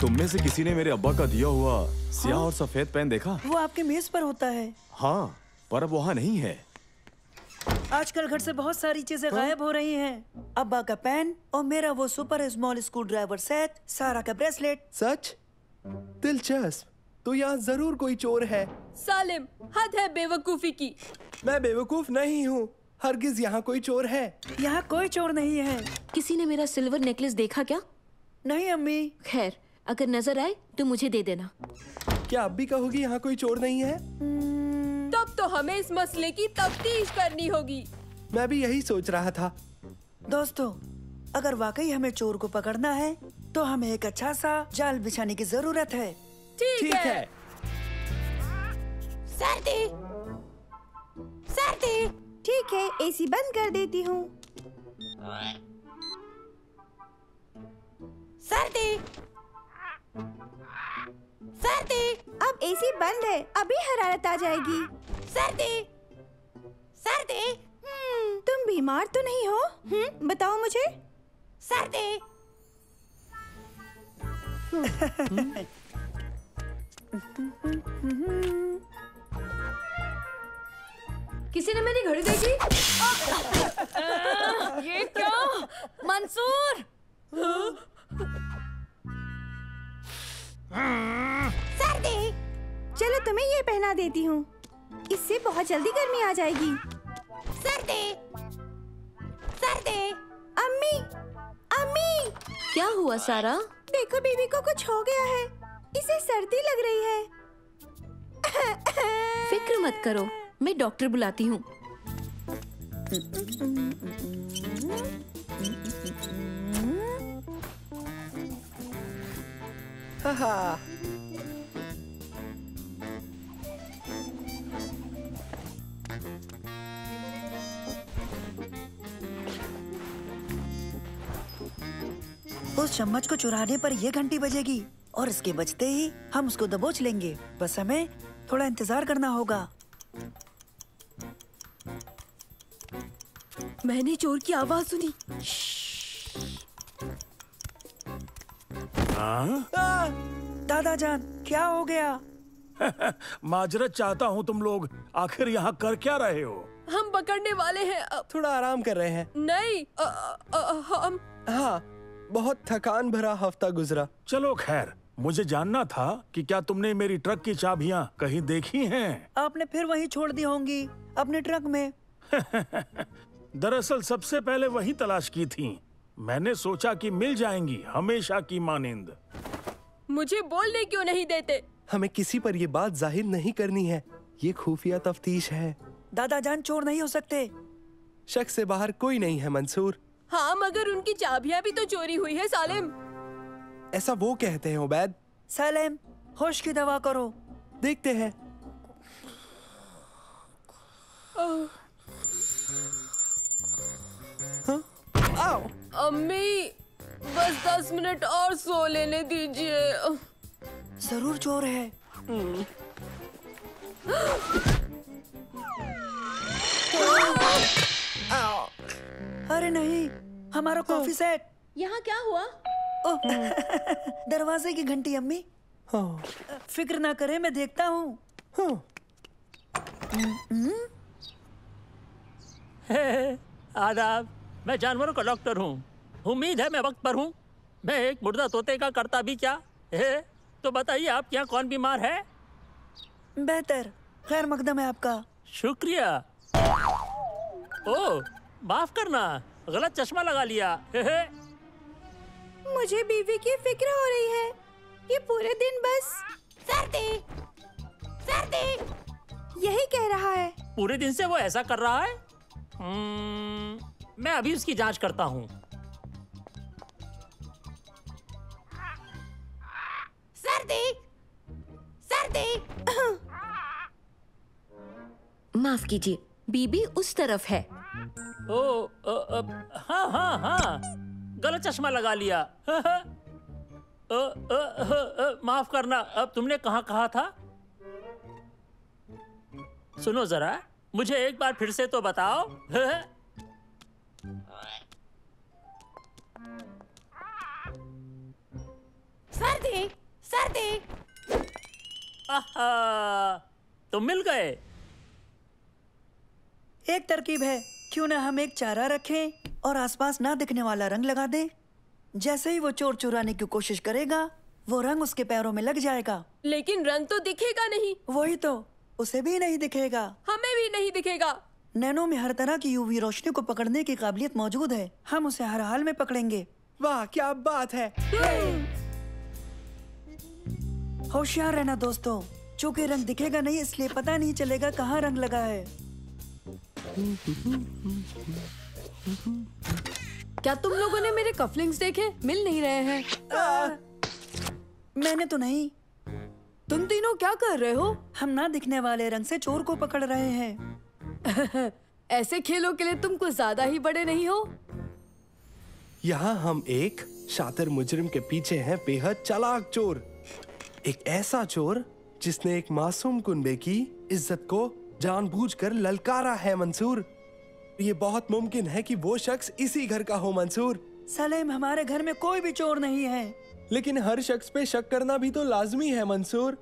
तुम में से किसी ने मेरे अब्बा का दिया हुआ स्याह और सफेद पेन देखा? वो आपके मेज पर होता है। हाँ, पर अब वहाँ नहीं है। आजकल घर से बहुत सारी चीजें गायब हो रही हैं। अब्बा का पेन और मेरा वो super small screw driver set, सारा का ब्रेसलेट। सच? दिलचस्प। तो यहाँ जरूर कोई चोर है। सालिम, हद है बेवकूफी की। मैं बेवकूफ नहीं हूँ। हरगिज यहाँ कोई चोर है। यहाँ कोई चोर नहीं है। किसी ने मेरा सिल्वर नेकलेस देखा क्या? नहीं अम्मी। खैर, अगर नजर आए तो मुझे दे देना। क्या अब भी कहोगी यहाँ कोई चोर नहीं है? तब तो हमें इस मसले की तफ्तीश करनी होगी। मैं भी यही सोच रहा था। दोस्तों, अगर वाकई हमें चोर को पकड़ना है तो हमें एक अच्छा सा जाल बिछाने की जरूरत है। ठीक है। सर्दी, सर्दी। ठीक है, एसी बंद कर देती हूँ। सर्दी, सर्दी। अब एसी बंद है, अभी हरारत आ जाएगी। सर्दी, सर्दी। तुम बीमार तो नहीं हो? बताओ मुझे। सर्दी। किसी ने मेरी घड़ी देखी? ये क्या? मंसूर! सर्दी, चलो तुम्हें ये पहना देती हूँ। इससे बहुत जल्दी गर्मी आ जाएगी। सर्दी, सर्दी। अम्मी, अम्मी। क्या हुआ सारा? देखो, बीवी को कुछ हो गया है। इसे सर्दी लग रही है। फिक्र मत करो, मैं डॉक्टर बुलाती हूँ। उस चम्मच को चुराने पर ये घंटी बजेगी और इसके बजते ही हम उसको दबोच लेंगे। बस हमें थोड़ा इंतजार करना होगा। मैंने चोर की आवाज सुनी। दादा जान, क्या हो गया? माजरत चाहता हूँ। तुम लोग आखिर यहाँ कर क्या रहे हो? हम पकड़ने वाले हैं। थोड़ा आराम कर रहे हैं। नहीं, हम। हाँ, बहुत थकान भरा हफ्ता गुजरा। चलो खैर, मुझे जानना था कि क्या तुमने मेरी ट्रक की चाबियाँ कहीं देखी हैं? आपने फिर वहीं छोड़ दी होंगी, अपने ट्रक में। दरअसल सबसे पहले वही तलाश की थी। मैंने सोचा कि मिल जाएंगी, हमेशा की मानिंद। मुझे बोलने क्यों नहीं देते? हमें किसी पर ये बात जाहिर नहीं करनी है। ये खुफिया तफ्तीश है। दादा जान चोर नहीं हो सकते। शक से बाहर कोई नहीं है मंसूर। हाँ, मगर उनकी चाबियाँ भी तो चोरी हुई है सालिम। ऐसा वो कहते हैं उबैद। सालिम, होश की दवा करो। देखते हैं। आओ। अम्मी, बस 10 मिनट और सो लेने दीजिए। जरूर चोर है। अरे नहीं, हमारा कॉफी सेट। यहाँ क्या हुआ? दरवाजे की घंटी अम्मी। फिक्र ना करे, मैं देखता हूँ। आदाब, मैं जानवरों का डॉक्टर हूँ। उम्मीद है मैं वक्त पर हूँ। मैं एक मुर्दा तोते का करता भी क्या है। तो बताइए, आपके यहाँ कौन बीमार है? बेहतर, खैर मकदम है आपका। शुक्रिया। ओह, माफ करना, गलत चश्मा लगा लिया। मुझे बीवी की फिक्र हो रही है। ये पूरे दिन बस सर्दी सर्दी यही कह रहा है। पूरे दिन से वो ऐसा कर रहा है। मैं अभी उसकी जांच करता हूँ। सर्दी सर्दी। माफ कीजिए, बीबी उस तरफ है। हाँ हाँ हाँ, गलत चश्मा लगा लिया। माफ करना। अब तुमने कहाँ कहा था? सुनो जरा, मुझे एक बार फिर से तो बताओ। सर्दी सर्दी। तुम मिल गए। एक तरकीब है, क्यों ना हम एक चारा रखें और आसपास ना दिखने वाला रंग लगा दें। जैसे ही वो चोर चुराने की कोशिश करेगा, वो रंग उसके पैरों में लग जाएगा। लेकिन रंग तो दिखेगा नहीं। वही तो, उसे भी नहीं दिखेगा। हमें भी नहीं दिखेगा। नैनो में हर तरह की यूवी रोशनी को पकड़ने की काबिलियत मौजूद है। हम उसे हर हाल में पकड़ेंगे। वाह क्या बात है। होशियार रहना दोस्तों, चूंकि रंग दिखेगा नहीं इसलिए पता नहीं चलेगा कहाँ रंग लगा है। क्या तुम लोगों ने मेरे कफलिंग्स देखे? मिल नहीं रहे हैं। मैंने तो नहीं। तुम तीनों क्या कर रहे हो? हम ना दिखने वाले रंग से चोर को पकड़ रहे हैं। ऐसे खेलों के लिए तुम कुछ ज्यादा ही बड़े नहीं हो? यहाँ हम एक शातिर मुजरिम के पीछे हैं बेहद चालाक चोर। एक ऐसा चोर जिसने एक मासूम कुनबे की इज्जत को जानबूझकर ललकारा है मंसूर। ये बहुत मुमकिन है कि वो शख्स इसी घर का हो मंसूर। सलेम, हमारे घर में कोई भी चोर नहीं है। लेकिन हर शख्स पे शक करना भी तो लाजमी है मंसूर।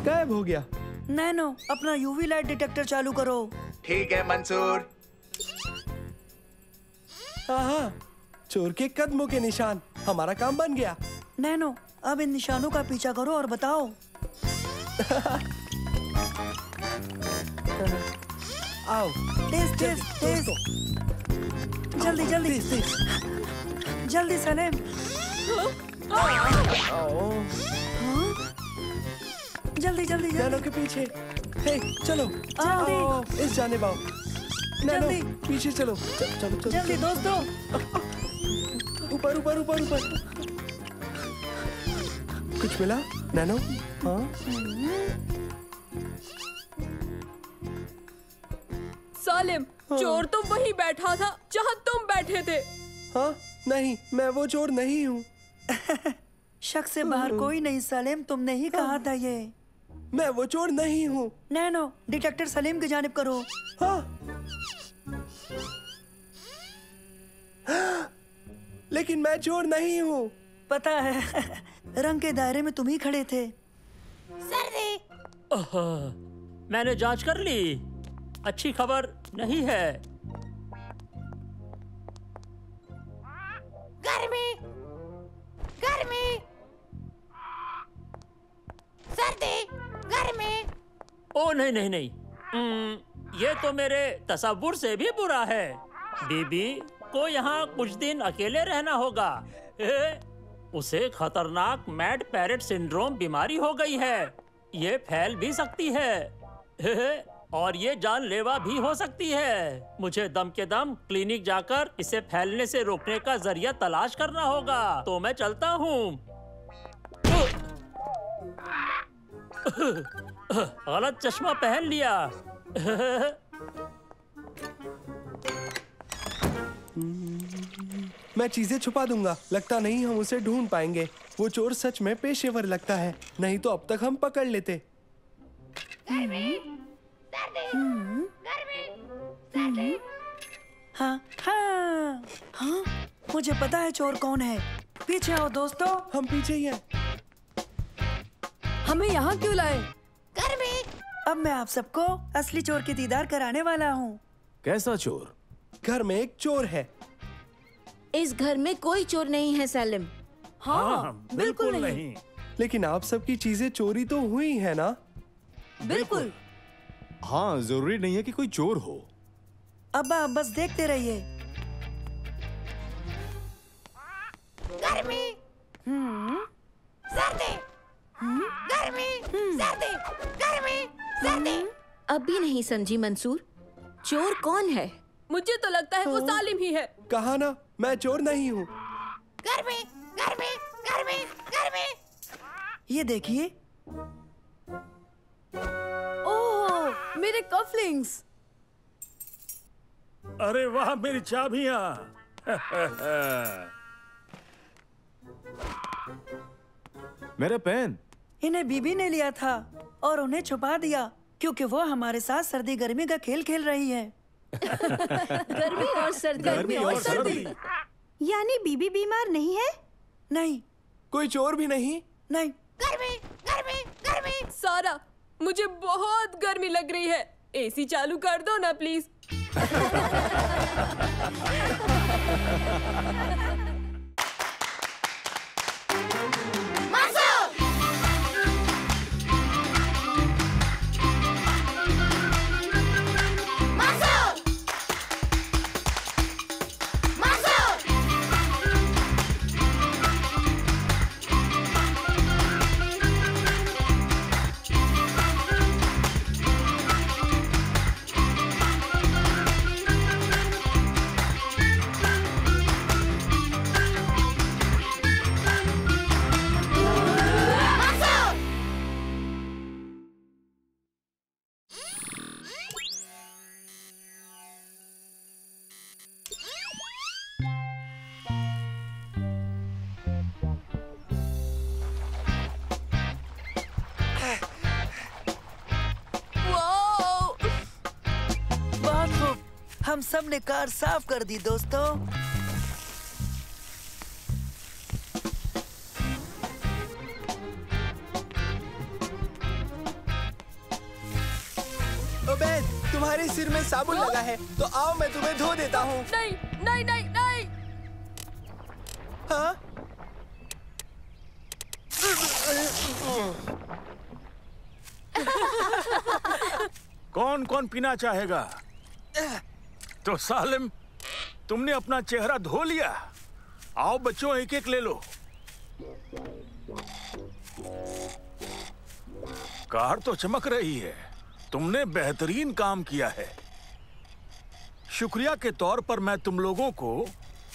गायब हो गया। नैनो, अपना यूवी लाइट डिटेक्टर चालू करो। ठीक है मंसूर। हाँ, चोर के कदमों के निशान। हमारा काम बन गया। नैनो, अब इन निशानों का पीछा करो और बताओ। आओ, तेज तेज तेज, जल्दी जल्दी जल्दी सलेम। जल्दी जल्दी नैनो जल्दी के पीछे। हे, चलो जल्दी। आओ, इस जानिब आओ। नैनो जल्दी। पीछे चलो। चलो चलो जल्दी दोस्तों। ऊपर ऊपर ऊपर ऊपर। कुछ मिला नैनो? हाँ सालिम, चोर तो वहीं बैठा था जहाँ तुम बैठे थे। हाँ, नहीं, मैं वो चोर नहीं हूँ। शक से बाहर कोई नहीं सलेम, तुमने ही कहा था ये। मैं वो चोर नहीं हूँ। नैनो, डिटेक्टर सलीम की जानिब करो। हाँ। लेकिन मैं चोर नहीं हूँ। पता है, रंग के दायरे में तुम ही खड़े थे। सर्दी मैंने जांच कर ली। अच्छी खबर नहीं है। गर्मी गर्मी सर्दी गर्मी। ओ नहीं नहीं नहीं, ये तो मेरे तसव्वुर से भी बुरा है। बीबी को यहाँ कुछ दिन अकेले रहना होगा। उसे खतरनाक मैड पैरेट सिंड्रोम बीमारी हो गई है। ये फैल भी सकती है और ये जानलेवा भी हो सकती है। मुझे दम के दम क्लिनिक जाकर इसे फैलने से रोकने का जरिया तलाश करना होगा। तो मैं चलता हूँ। गलत चश्मा पहन लिया। मैं चीजें छुपा दूंगा। लगता नहीं हम उसे ढूंढ पाएंगे। वो चोर सच में पेशेवर लगता है, नहीं तो अब तक हम पकड़ लेते। हाँ हाँ हाँ, मुझे पता है चोर कौन है। पीछे आओ दोस्तों। हम पीछे ही हैं। हमें यहाँ क्यों लाए? गर्मी। अब मैं आप सबको असली चोर की दीदार कराने वाला हूँ। कैसा चोर? घर में एक चोर है। इस घर में कोई चोर नहीं है सलीम। हाँ, बिल्कुल नहीं। लेकिन आप सबकी चीजें चोरी तो हुई है ना? बिल्कुल। हाँ, जरूरी नहीं है कि कोई चोर हो। अब्बा, आप बस देखते रहिए। गर्मी अब भी नहीं समझी मंसूर, चोर कौन है? मुझे तो लगता है वो सालिम ही है। कहा ना मैं चोर नहीं हूँ। घर में, घर में, घर में, घर में। ये देखिए। ओह, मेरे कफलिंग्स। अरे वाह, मेरी चाबियां। मेरे पेन। इन्हें बीबी ने लिया था और उन्हें छुपा दिया क्योंकि वो हमारे साथ सर्दी गर्मी का खेल खेल रही है। गर्मी और सर्दी। गर्मी और सर्दी। यानी बीबी बीमार नहीं है? नहीं। कोई चोर भी नहीं? नहीं। घर में, घर में, घर में। सारा, मुझे बहुत गर्मी लग रही है। एसी चालू कर दो ना प्लीज। हम सब ने कार साफ कर दी दोस्तों। ओबेद, तुम्हारे सिर में साबुन लगा है, तो आओ मैं तुम्हें धो देता हूँ। नहीं, नहीं, नहीं, नहीं। हाँ? कौन कौन पीना चाहेगा? तो सालिम, तुमने अपना चेहरा धो लिया। आओ बच्चों, एक एक ले लो। कार तो चमक रही है। तुमने बेहतरीन काम किया है। शुक्रिया के तौर पर मैं तुम लोगों को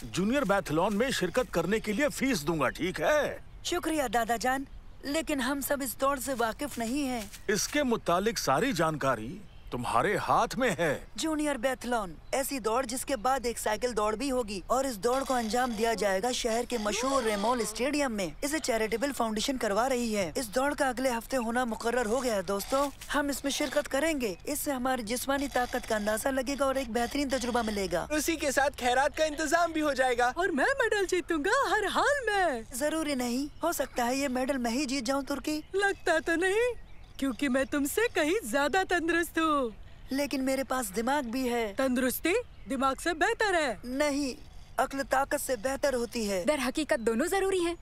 जूनियर बैथलॉन में शिरकत करने के लिए फीस दूंगा, ठीक है? शुक्रिया दादा जान, लेकिन हम सब इस दौड़ से वाकिफ नहीं हैं। इसके मुतालिक सारी जानकारी तुम्हारे हाथ में है। जूनियर बैथलॉन, ऐसी दौड़ जिसके बाद एक साइकिल दौड़ भी होगी और इस दौड़ को अंजाम दिया जाएगा शहर के मशहूर रेमोल स्टेडियम में। इसे चैरिटेबल फाउंडेशन करवा रही है। इस दौड़ का अगले हफ्ते होना मुकर्रर हो गया है दोस्तों। हम इसमें शिरकत करेंगे। इससे हमारी जिस्मानी ताकत का अंदाजा लगेगा और एक बेहतरीन तजुर्बा मिलेगा। उसी के साथ खैरात का इंतजाम भी हो जाएगा। और मैं मेडल जीतूंगा हर हाल में। जरूरी नहीं, हो सकता है ये मेडल मैं ही जीत जाऊँ तुर्की। लगता तो नहीं, क्योंकि मैं तुमसे कहीं ज्यादा तंदुरुस्त हूँ। लेकिन मेरे पास दिमाग भी है। तंदुरुस्ती दिमाग से बेहतर है। नहीं, अक्ल ताकत से बेहतर होती है। दर हकीकत दोनों जरूरी हैं।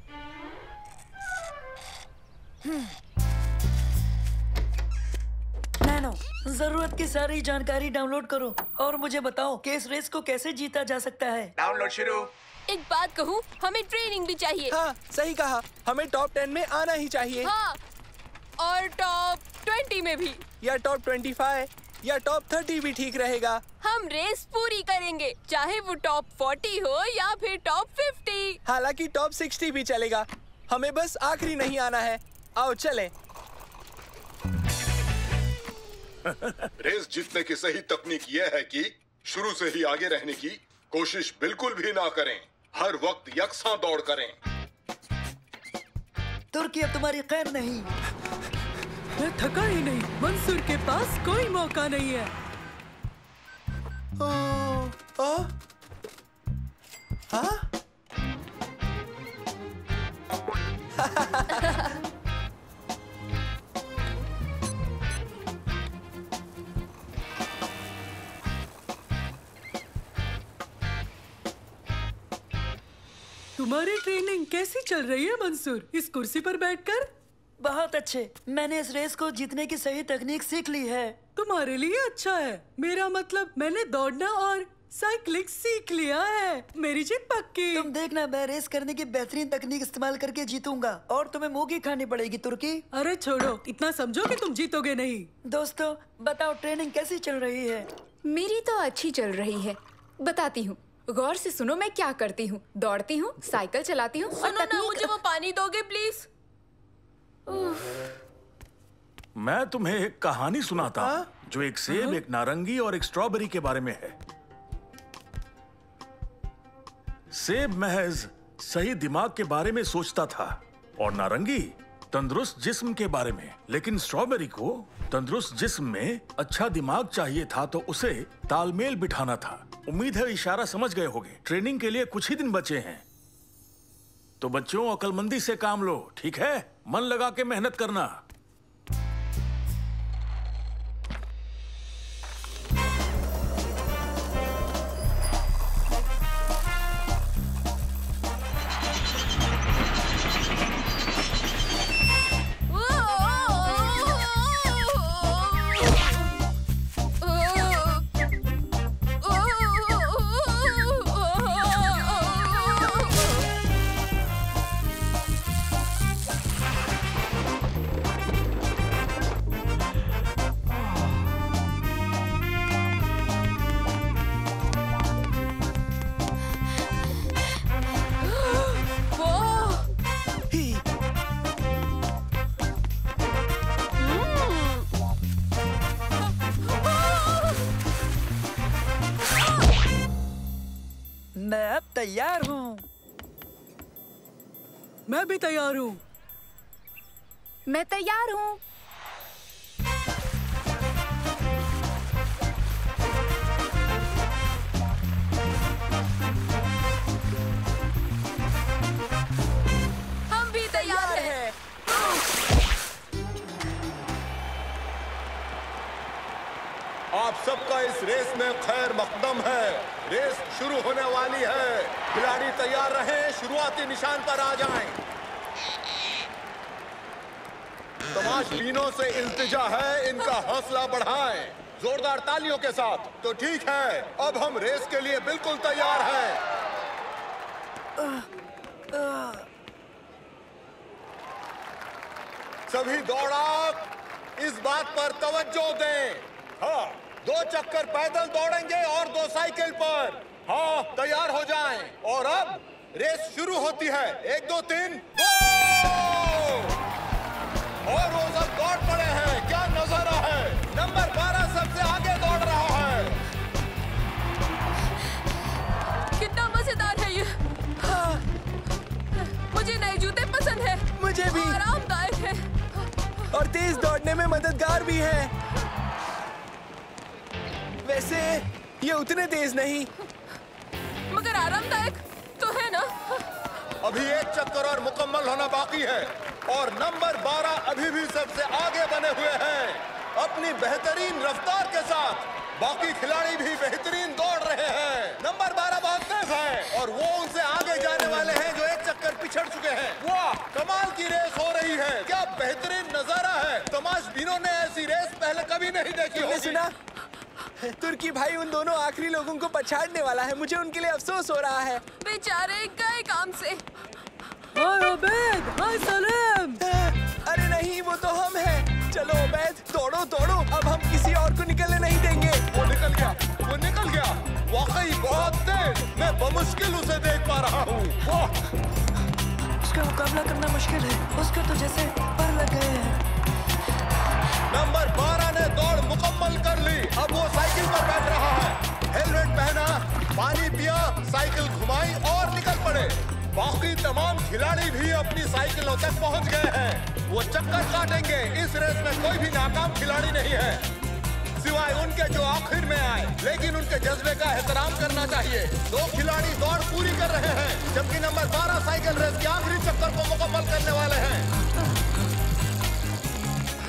नैनो, जरूरत की सारी जानकारी डाउनलोड करो और मुझे बताओ कि इस रेस को कैसे जीता जा सकता है। डाउनलोड शुरू। एक बात कहूँ, हमें ट्रेनिंग भी चाहिए। हाँ, सही कहा। हमें टॉप 10 में आना ही चाहिए। हाँ, और टॉप 20 में भी। या टॉप 25 या टॉप 30 भी ठीक रहेगा। हम रेस पूरी करेंगे, चाहे वो टॉप 40 हो या फिर टॉप 50। हालांकि टॉप 60 भी चलेगा। हमें बस आखिरी नहीं आना है। आओ चलें। रेस जीतने की सही तकनीक यह है कि शुरू से ही आगे रहने की कोशिश बिल्कुल भी ना करें। हर वक्त यकसा दौड़ करें। तुर्की अब तुम्हारी खैर नहीं। मैं थका ही नहीं। मंसूर के पास कोई मौका नहीं है। तुम्हारी ट्रेनिंग कैसी चल रही है मंसूर, इस कुर्सी पर बैठकर? बहुत अच्छे। मैंने इस रेस को जीतने की सही तकनीक सीख ली है। तुम्हारे लिए अच्छा है। मेरा मतलब मैंने दौड़ना और साइकिलिंग सीख लिया है। मेरी जीत पक्की। तुम देखना, मैं रेस करने की बेहतरीन तकनीक इस्तेमाल करके जीतूंगा और तुम्हें मूंगी खानी पड़ेगी तुर्की। अरे छोड़ो, इतना समझो कि तुम जीतोगे नहीं। दोस्तों बताओ, ट्रेनिंग कैसी चल रही है? मेरी तो अच्छी चल रही है। बताती हूँ, गौर से सुनो मैं क्या करती हूँ। दौड़ती हूँ, साइकिल चलाती हूँ। सुनो ना, मुझे वो पानी दोगे प्लीज? मैं तुम्हें एक कहानी सुनाता हूँ जो एक सेब, एक नारंगी और एक स्ट्रॉबेरी के बारे में है। सेब महज सही दिमाग के बारे में सोचता था और नारंगी तंदुरुस्त जिस्म के बारे में। लेकिन स्ट्रॉबेरी को तंदुरुस्त जिस्म में अच्छा दिमाग चाहिए था, तो उसे तालमेल बिठाना था। उम्मीद है इशारा समझ गए होंगे। ट्रेनिंग के लिए कुछ ही दिन बचे हैं, तो बच्चों अक्लमंदी से काम लो, ठीक है? मन लगा के मेहनत करना। मैं अब तैयार हूँ। मैं भी तैयार हूँ। मैं तैयार हूँ। हम भी तैयार हैं। आप सबका इस रेस में खैर मकदम है। रेस शुरू होने वाली है। खिलाड़ी तैयार रहें, शुरुआती निशान पर आ जाएं। तमाशबीनों से इल्तिजा है, इनका हौसला बढ़ाएं जोरदार तालियों के साथ। तो ठीक है, अब हम रेस के लिए बिल्कुल तैयार हैं। सभी दौड़ाक इस बात पर तवज्जो दें। हाँ, 2 चक्कर पैदल दौड़ेंगे और 2 साइकिल पर। हाँ, तैयार हो जाएं। और अब रेस शुरू होती है। 1 2 3 गो! और वो सब दौड़ पड़े हैं। क्या नजारा है! नंबर 12 सबसे आगे दौड़ रहा है। कितना मजेदार है ये। हाँ। मुझे नए जूते पसंद है। मुझे भी। आरामदायक है और तेज दौड़ने में मददगार भी है। वैसे ये उतने तेज नहीं, मगर आरामदायक तो है ना। अभी 1 चक्कर और मुकम्मल होना बाकी है और नंबर 12 अभी भी सबसे आगे बने हुए हैं अपनी बेहतरीन रफ्तार के साथ। बाकी खिलाड़ी भी बेहतरीन दौड़ रहे हैं। नंबर 12 बहुत तेज है और वो उनसे आगे जाने वाले हैं जो 1 चक्कर पिछड़ चुके हैं। वाह, कमाल की रेस हो रही है। क्या बेहतरीन नजारा है। तमाशबीनों ने ऐसी रेस पहले कभी नहीं देखी होगी। सुना? तुर्की भाई उन दोनों आखिरी लोगों को पछाड़ने वाला है। मुझे उनके लिए अफसोस हो रहा है। बेचारे गए काम से। हाय उबैद, हाय सलीम। अरे नहीं, वो तो हम हैं। चलो उबैद, दौड़ो दौड़ो, अब हम किसी और को निकलने नहीं देंगे। वो निकल गया, वो निकल गया। वाकई बहुत तेज। मैं बमुश्किल उसे देख पा रहा हूँ। उसका मुकाबला करना मुश्किल है। उसका तो जैसे पर लग गए हैं। नंबर 12 ने दौड़ मुकम्मल कर ली। अब वो साइकिल पर बैठ रहा है। हेलमेट पहना, पानी पिया, साइकिल घुमाई और निकल पड़े। बाकी तमाम खिलाड़ी भी अपनी साइकिलों तक पहुंच गए हैं। वो चक्कर काटेंगे। इस रेस में कोई भी नाकाम खिलाड़ी नहीं है सिवाय उनके जो आखिर में आए। लेकिन उनके जज्बे का एहतराम करना चाहिए। 2 खिलाड़ी दौड़ पूरी कर रहे हैं जबकि नंबर 12 साइकिल रेस के आखिरी चक्कर को मुकम्मल करने वाले हैं।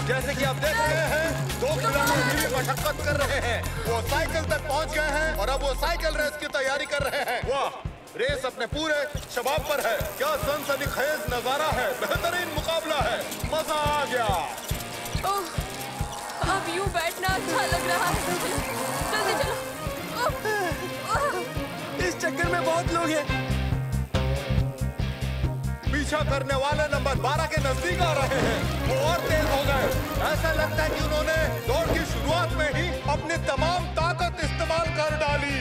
जैसे कि आप देख रहे हैं, 2 खिलाड़ी अभी भी मशक्कत कर रहे हैं। वो साइकिल तक पहुंच गए हैं और अब वो साइकिल रेस की तैयारी कर रहे हैं। वाह, रेस अपने पूरे शबाब पर है। क्या सनसनीखेज नजारा है। बेहतरीन मुकाबला है। मजा आ गया। ओह, अब यूं बैठना अच्छा लग रहा है। जल्दी चलो। टक्कर में बहुत लोग हैं। पीछा करने वाले नंबर 12 के नजदीक आ रहे हैं। वो और तेज हो गए। ऐसा लगता है कि उन्होंने दौड़ की शुरुआत में ही अपनी तमाम ताकत इस्तेमाल कर डाली।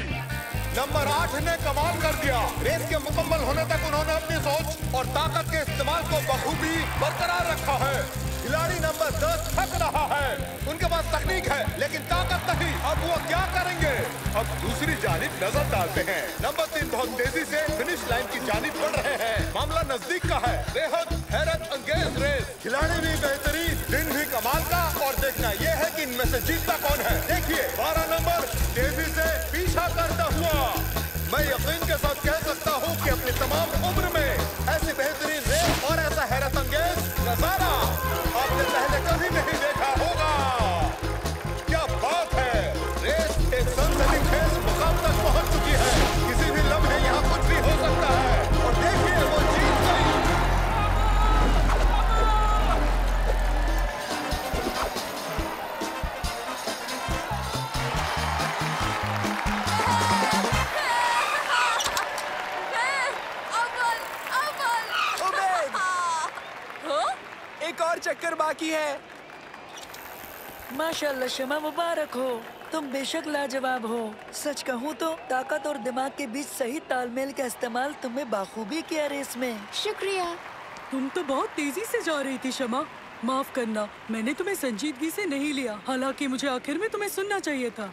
नंबर 8 ने कमाल कर दिया। रेस के मुकम्मल होने तक उन्होंने अपनी सोच और ताकत के इस्तेमाल को बखूबी बरकरार रखा है। खिलाड़ी नंबर 10 थक रहा है। उनके पास तकनीक है लेकिन ताकत नहीं। अब वो क्या करेंगे? अब दूसरी जानिब नजर डालते हैं। नंबर 3 बहुत तेजी से फिनिश लाइन की जानिब बढ़ रहे हैं। मामला नजदीक का है। बेहद हैरत अंगेज रेस। खिलाड़ी भी बेहतरीन, दिन भी कमाल का। और देखना यह है कि इनमें से जीतता कौन है। देखिए 12 नंबर तेजी से पीछा करता हुआ। मैं यकीन के साथ कह सकता हूँ कि अपनी तमाम उम्र में ऐसी बेहतरीन रेस और ऐसा हैरत अंगेज नजारा आपने पहले कभी नहीं देखा होगा। क्या बात है! रेस एक सनसनीखेज मुकाम तक पहुंच चुकी है। किसी भी लम्हे यहाँ कुछ भी हो सकता है। और देखिए वो जीत गई। एक और चक्कर बाकी है। माशाल्लाह शमा, मुबारक हो। तुम बेशक लाजवाब हो। सच कहूँ तो ताकत और दिमाग के बीच सही तालमेल का इस्तेमाल तुमने बाखूबी किया रेस में। शुक्रिया। तुम तो बहुत तेजी से जा रही थी शमा। माफ करना, मैंने तुम्हें संजीदगी से नहीं लिया। हालांकि मुझे आखिर में तुम्हें सुनना चाहिए था।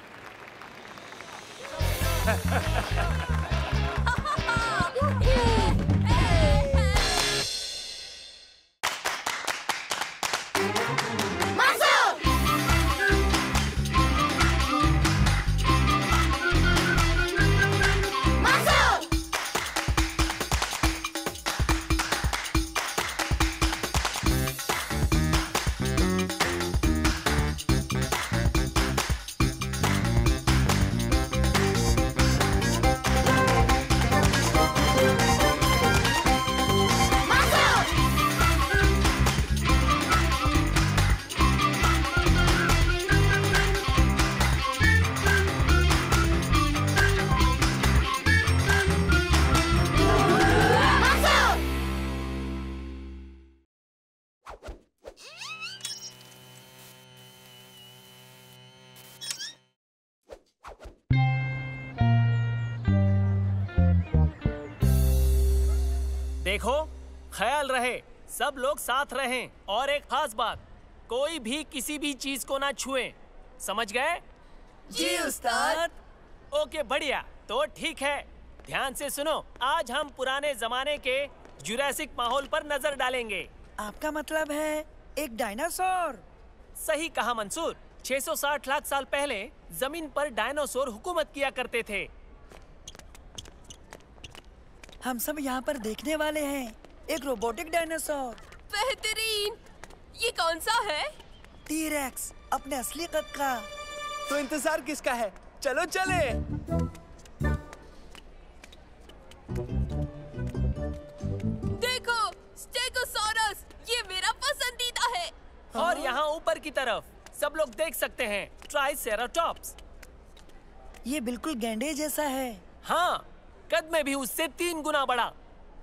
देखो, ख्याल रहे सब लोग साथ रहें। और एक खास बात, कोई भी किसी भी चीज को ना छुएं। समझ गए? जी उस्ताद। ओके बढ़िया। तो ठीक है, ध्यान से सुनो। आज हम पुराने जमाने के जुरासिक माहौल पर नजर डालेंगे। आपका मतलब है एक डायनासोर? सही कहा मंसूर। 660 लाख साल पहले जमीन पर डायनासोर हुकूमत किया करते थे। हम सब यहाँ पर देखने वाले हैं एक रोबोटिक डायनासोर। बेहतरीन। ये कौन सा है? टी-रेक्स, अपने असली कद का। तो इंतजार किसका है? चलो चले। देखो, स्टेगोसॉरस, ये मेरा पसंदीदा है। और यहाँ ऊपर की तरफ सब लोग देख सकते हैं ट्राइसेराटॉप्स। ये बिल्कुल गैंडे जैसा है। हाँ, कद में भी उससे 3 गुना बड़ा।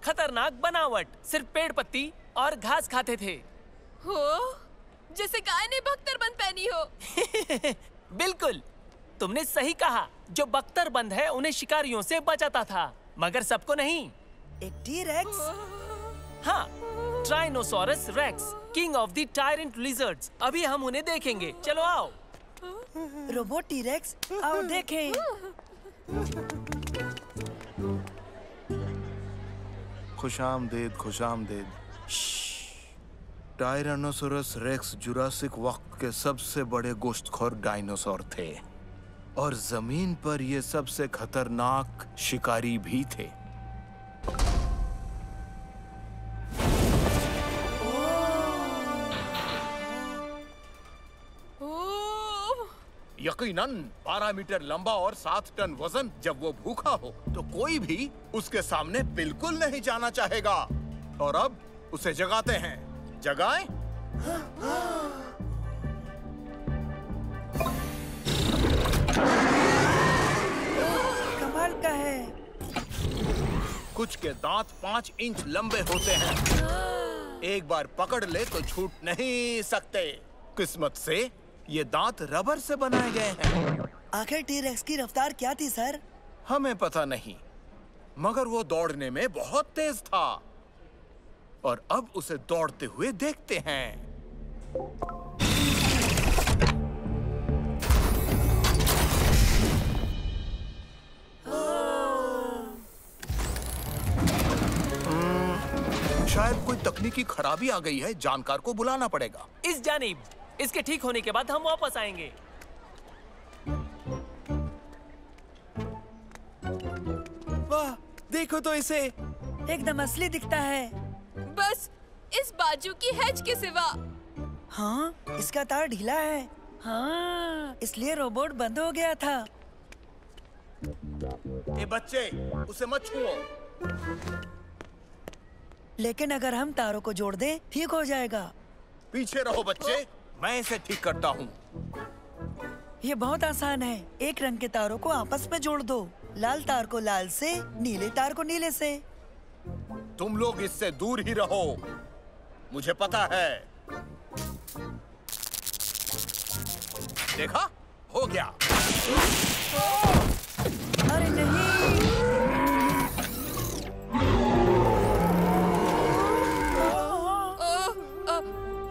खतरनाक बनावट, सिर्फ पेड़ पत्ती और घास खाते थे। हो, जैसे गाय ने बख्तरबंद पहनी हो। बिल्कुल, तुमने सही कहा। जो बख्तरबंद है उन्हें शिकारियों से बचाता था, मगर सबको नहीं। एक टी-रेक्स? हाँ, tyrannosaurus rex, king of the tyrant lizards. अभी हम उन्हें देखेंगे। चलो आओ। रोबोट टी-रेक्स, आओ देखें। खुशामदीद, खुशामदीद। टायरानोसोरस रेक्स जुरासिक वक्त के सबसे बड़े गोश्तखोर डायनासोर थे और जमीन पर ये सबसे खतरनाक शिकारी भी थे। यकीनन 12 मीटर लंबा और 7 टन वजन। जब वो भूखा हो तो कोई भी उसके सामने बिल्कुल नहीं जाना चाहेगा। और अब उसे जगाते हैं। जगाएं? कमाल का है। कुछ के दांत 5 इंच लंबे होते हैं। एक बार पकड़ ले तो छूट नहीं सकते। किस्मत से ये दांत रबर से बनाए गए हैं। आखिर टी-रेक्स की रफ्तार क्या थी सर? हमें पता नहीं, मगर वो दौड़ने में बहुत तेज था। और अब उसे दौड़ते हुए देखते हैं। शायद कोई तकनीकी खराबी आ गई है, जानकार को बुलाना पड़ेगा। इस जानिब, इसके ठीक होने के बाद हम वापस आएंगे। वाह, देखो तो इसे, एकदम असली दिखता है। बस इस बाजू की हैज के सिवा। हाँ, इसका तार ढीला है। हाँ, इसलिए रोबोट बंद हो गया था। ए बच्चे, उसे मत छुओ। लेकिन अगर हम तारों को जोड़ दें, ठीक हो जाएगा। पीछे रहो बच्चे, मैं इसे ठीक करता हूँ। ये बहुत आसान है। एक रंग के तारों को आपस में जोड़ दो। लाल तार को लाल से, नीले तार को नीले से। तुम लोग इससे दूर ही रहो, मुझे पता है। देखा, हो गया। अरे नहीं।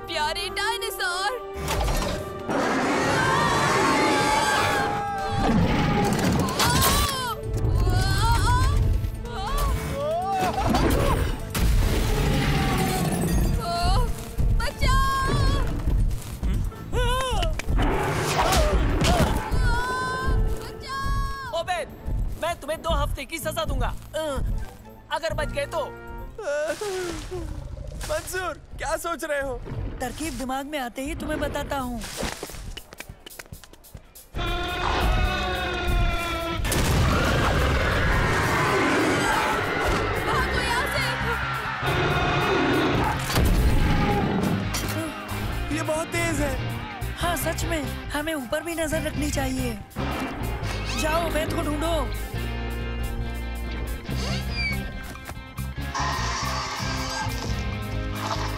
प्यारे डायनासोर। ओबेद, मैं तुम्हें 2 हफ्ते की सजा दूंगा। अगर बच गए तो। मंसूर, क्या सोच रहे हो? तरकीब दिमाग में आते ही तुम्हें बताता हूँ। ये बहुत तेज है। हाँ सच में, हमें ऊपर भी नजर रखनी चाहिए। जाओ, वेद को ढूंढो।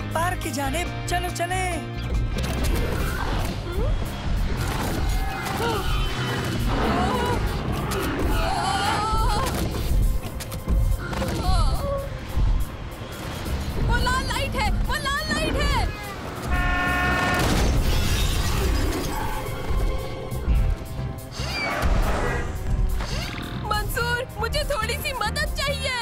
पार्क की जानिब चलो चले। वो लाल लाइट है, वो लाल लाइट है। मंसूर, मुझे थोड़ी सी मदद चाहिए।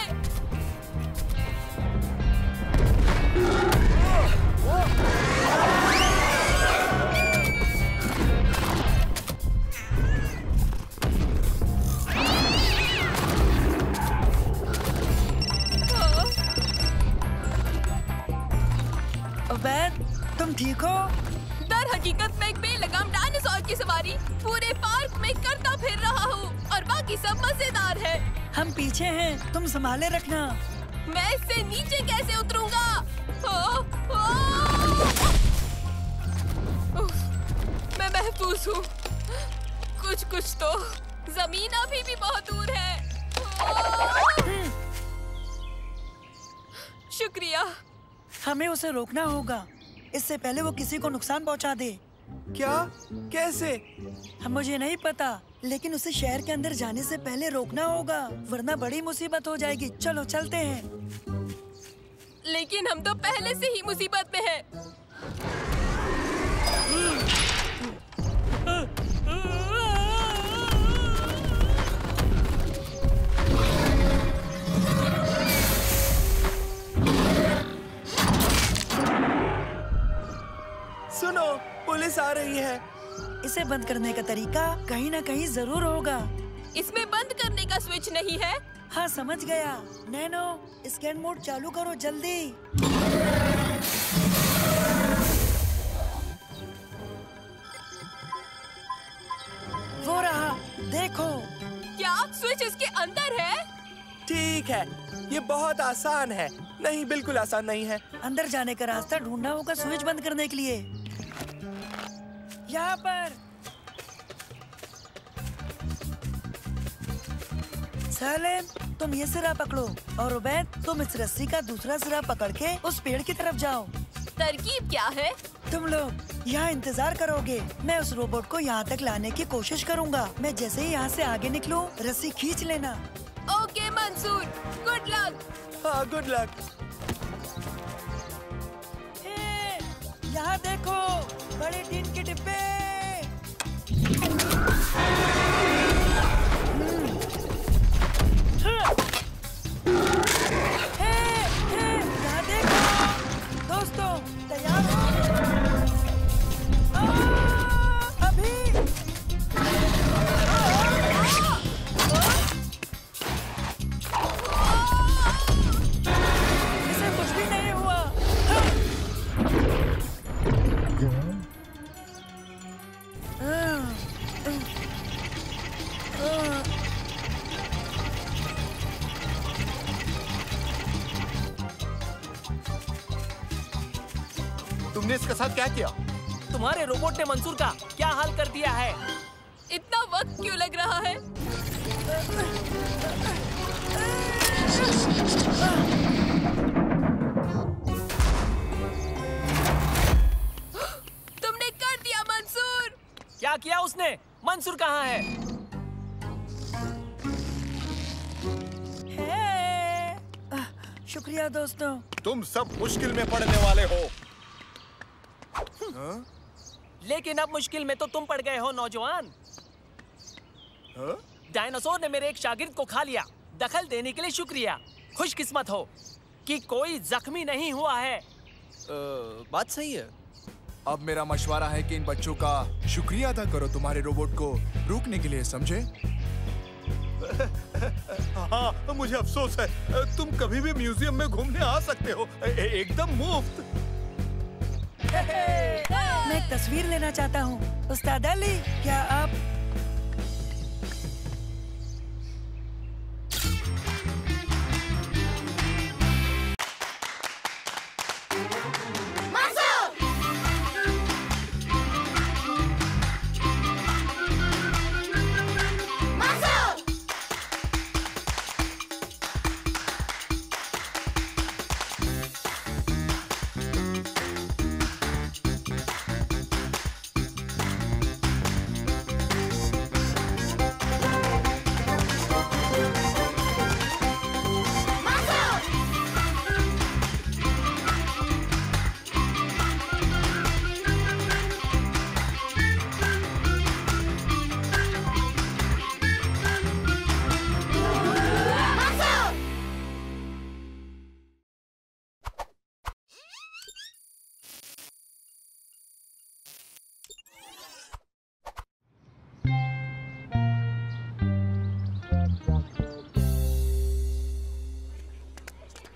वैद, तुम ठीक हो? दर हकीकत मैं एक बेलगाम डायनासोर की सवारी पूरे पार्क में करता फिर रहा हूँ और बाकी सब मजेदार है। हम पीछे हैं, तुम संभाले रखना। मैं इससे नीचे कैसे उतरूंगा? मैं महफूज हूँ। कुछ तो जमीन अभी भी बहुत दूर है। शुक्रिया। हमें उसे रोकना होगा, इससे पहले वो किसी को नुकसान पहुंचा दे। क्या? कैसे? मुझे नहीं पता, लेकिन उसे शहर के अंदर जाने से पहले रोकना होगा, वरना बड़ी मुसीबत हो जाएगी। चलो चलते हैं। लेकिन हम तो पहले से ही मुसीबत में हैं। सुनो, पुलिस आ रही है। इसे बंद करने का तरीका कहीं ना कहीं जरूर होगा। इसमें बंद करने का स्विच नहीं है? हाँ समझ गया। नैनो, स्कैन मोड चालू करो जल्दी। वो रहा, देखो। क्या स्विच इसके अंदर है? ठीक है, ये बहुत आसान है। नहीं, बिल्कुल आसान नहीं है। अंदर जाने का रास्ता ढूंढना होगा स्विच बंद करने के लिए। यहाँ पर। सलीम, तुम ये सिरा पकड़ो और उबैद तुम इस रस्सी का दूसरा सिरा पकड़ के उस पेड़ की तरफ जाओ। तरकीब क्या है? तुम लोग यहाँ इंतजार करोगे, मैं उस रोबोट को यहाँ तक लाने की कोशिश करूँगा। मैं जैसे ही यहाँ से आगे निकलूं, रस्सी खींच लेना। Okay Mansoor, good luck. हाँ, गुड लक। यहाँ देखो, बड़े टीन के डिब्बे। यहाँ देखो, दोस्तों, तैयार हो? अभी। इसे कुछ भी नहीं हुआ। तुमने इसके साथ क्या किया? तुम्हारे रोबोट ने मंसूर का क्या हाल कर दिया है? इतना वक्त क्यों लग रहा है? तुमने कर दिया मंसूर। क्या किया उसने? मंसूर कहाँ है? शुक्रिया दोस्तों। तुम सब मुश्किल में पड़ने वाले हो। लेकिन अब मुश्किल में तो तुम पड़ गए हो नौजवान। डायनासोर ने मेरे एक शागिर्द को खा लिया। दखल देने के लिए शुक्रिया। खुशकिस्मत हो कि कोई जख्मी नहीं हुआ है। बात सही है। अब मेरा मशवरा है कि इन बच्चों का शुक्रिया अदा करो तुम्हारे रोबोट को रोकने के लिए, समझे? हाँ, मुझे अफसोस है। तुम कभी भी म्यूजियम में घूमने आ सकते हो, एकदम मुफ्त। मैं एक तस्वीर लेना चाहता हूँ। उस्ताद अली, क्या आप?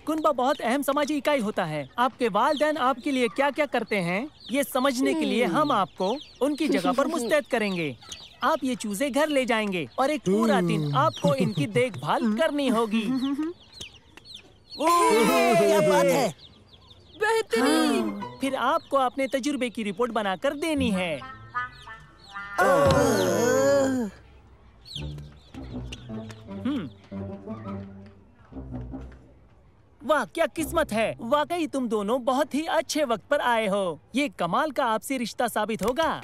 कुनबा बहुत अहम समाजी इकाई होता है। आपके वालिदैन आपके लिए क्या क्या करते हैं, ये समझने के लिए हम आपको उनकी जगह पर मुस्तैद करेंगे। आप ये चूजे घर ले जाएंगे और एक पूरा दिन आपको इनकी देखभाल करनी होगी। क्या बात है? बेहतरीन। फिर आपको अपने तजुर्बे की रिपोर्ट बनाकर देनी है। वाह, क्या किस्मत है। वाकई तुम दोनों बहुत ही अच्छे वक्त पर आए हो। ये कमाल का आपसी रिश्ता साबित होगा।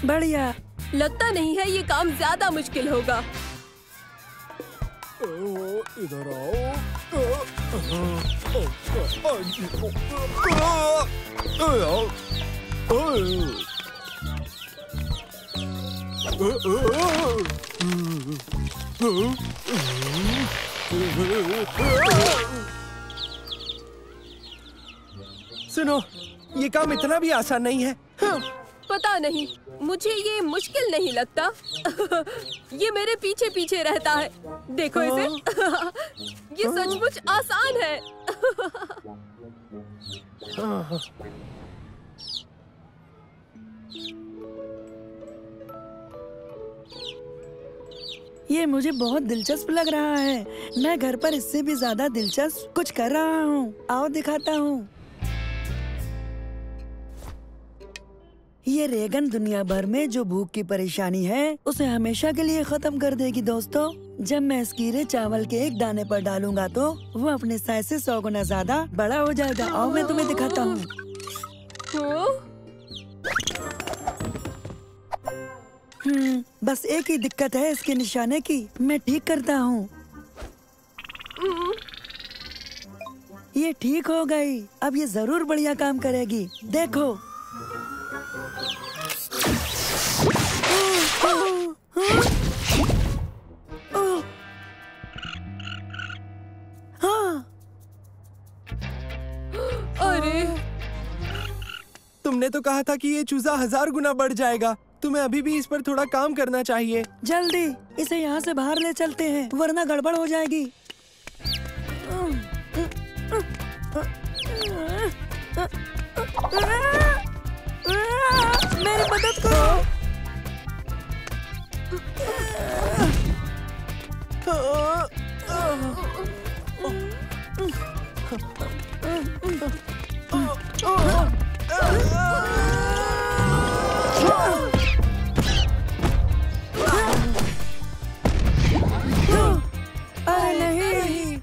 बढ़िया। लगता नहीं है ये काम ज्यादा मुश्किल होगा। इधर आओ। सुनो, ये काम इतना भी आसान नहीं है। पता नहीं, मुझे ये मुश्किल नहीं लगता। ये मेरे पीछे पीछे रहता है। देखो इसे। ये सचमुच आसान है। ये मुझे बहुत दिलचस्प लग रहा है। मैं घर पर इससे भी ज्यादा दिलचस्प कुछ कर रहा हूँ। आओ दिखाता हूँ। ये रेगन दुनिया भर में जो भूख की परेशानी है उसे हमेशा के लिए खत्म कर देगी दोस्तों। जब मैं इस कीड़े चावल के एक दाने पर डालूंगा तो वो अपने साइज से 100 गुना ज्यादा बड़ा हो जाएगा। और मैं तुम्हें दिखाता हूँ। बस एक ही दिक्कत है इसके निशाने की, मैं ठीक करता हूँ। ये ठीक हो गई। अब ये जरूर बढ़िया काम करेगी, देखो। अरे तुमने तो कहा था कि ये चूजा 1000 गुना बढ़ जाएगा। तुम्हें अभी भी इस पर थोड़ा काम करना चाहिए। जल्दी इसे यहाँ से बाहर ले चलते हैं, वरना गड़बड़ हो जाएगी। मेरी मदद करो। अरे नहीं।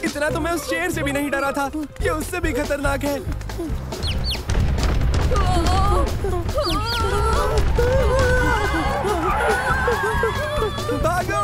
इतना तो मैं उस शेर से भी नहीं डरा था, ये उससे भी खतरनाक है। भागो!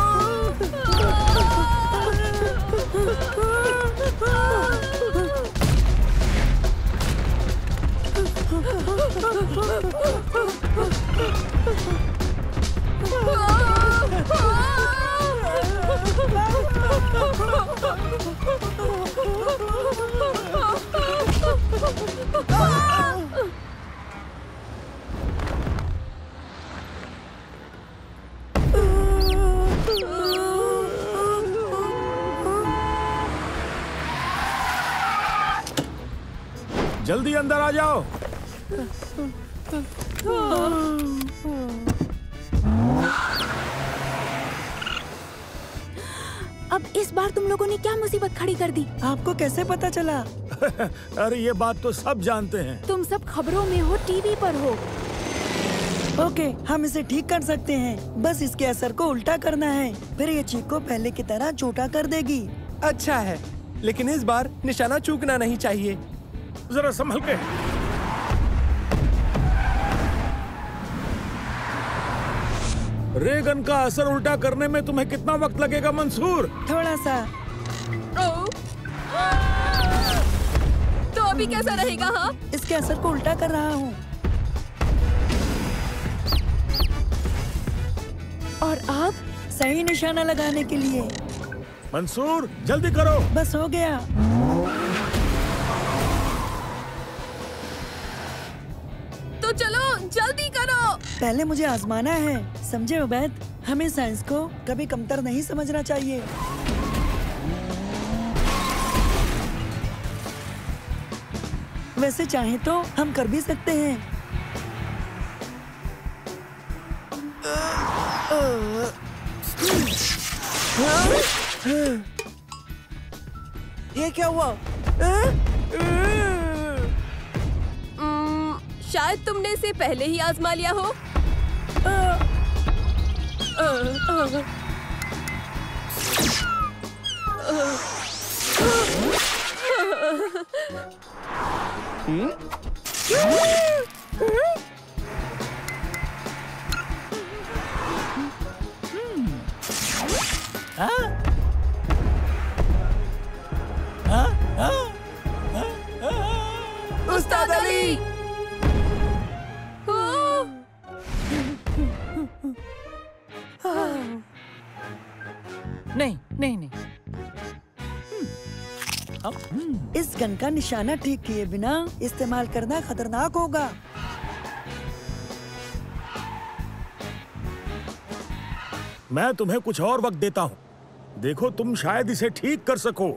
जल्दी अंदर आ जाओ। अब इस बार तुम लोगों ने क्या मुसीबत खड़ी कर दी? आपको कैसे पता चला? अरे ये बात तो सब जानते हैं। तुम सब खबरों में हो, टीवी पर हो। ओके, हम इसे ठीक कर सकते हैं। बस इसके असर को उल्टा करना है, फिर ये चीक को पहले की तरह छोटा कर देगी। अच्छा है, लेकिन इस बार निशाना चूकना नहीं चाहिए। जरा संभल के। रेगन का असर उल्टा करने में तुम्हें कितना वक्त लगेगा मंसूर? थोड़ा सा। तो अभी कैसा रहेगा? हाँ, इसके असर को उल्टा कर रहा हूँ। और अब सही निशाना लगाने के लिए। मंसूर जल्दी करो। बस हो गया। तो चलो जल्दी करो। पहले मुझे आजमाना है, समझे उबैद? हमें साइंस को कभी कमतर नहीं समझना चाहिए। वैसे चाहे तो हम कर भी सकते हैं। ये क्या हुआ? शायद तुमने इसे पहले ही आजमा लिया हो। उस्ताद अली! नहीं नहीं नहीं। इस गन का निशाना ठीक किए बिना इस्तेमाल करना खतरनाक होगा। मैं तुम्हें कुछ और वक्त देता हूँ। देखो तुम शायद इसे ठीक कर सको।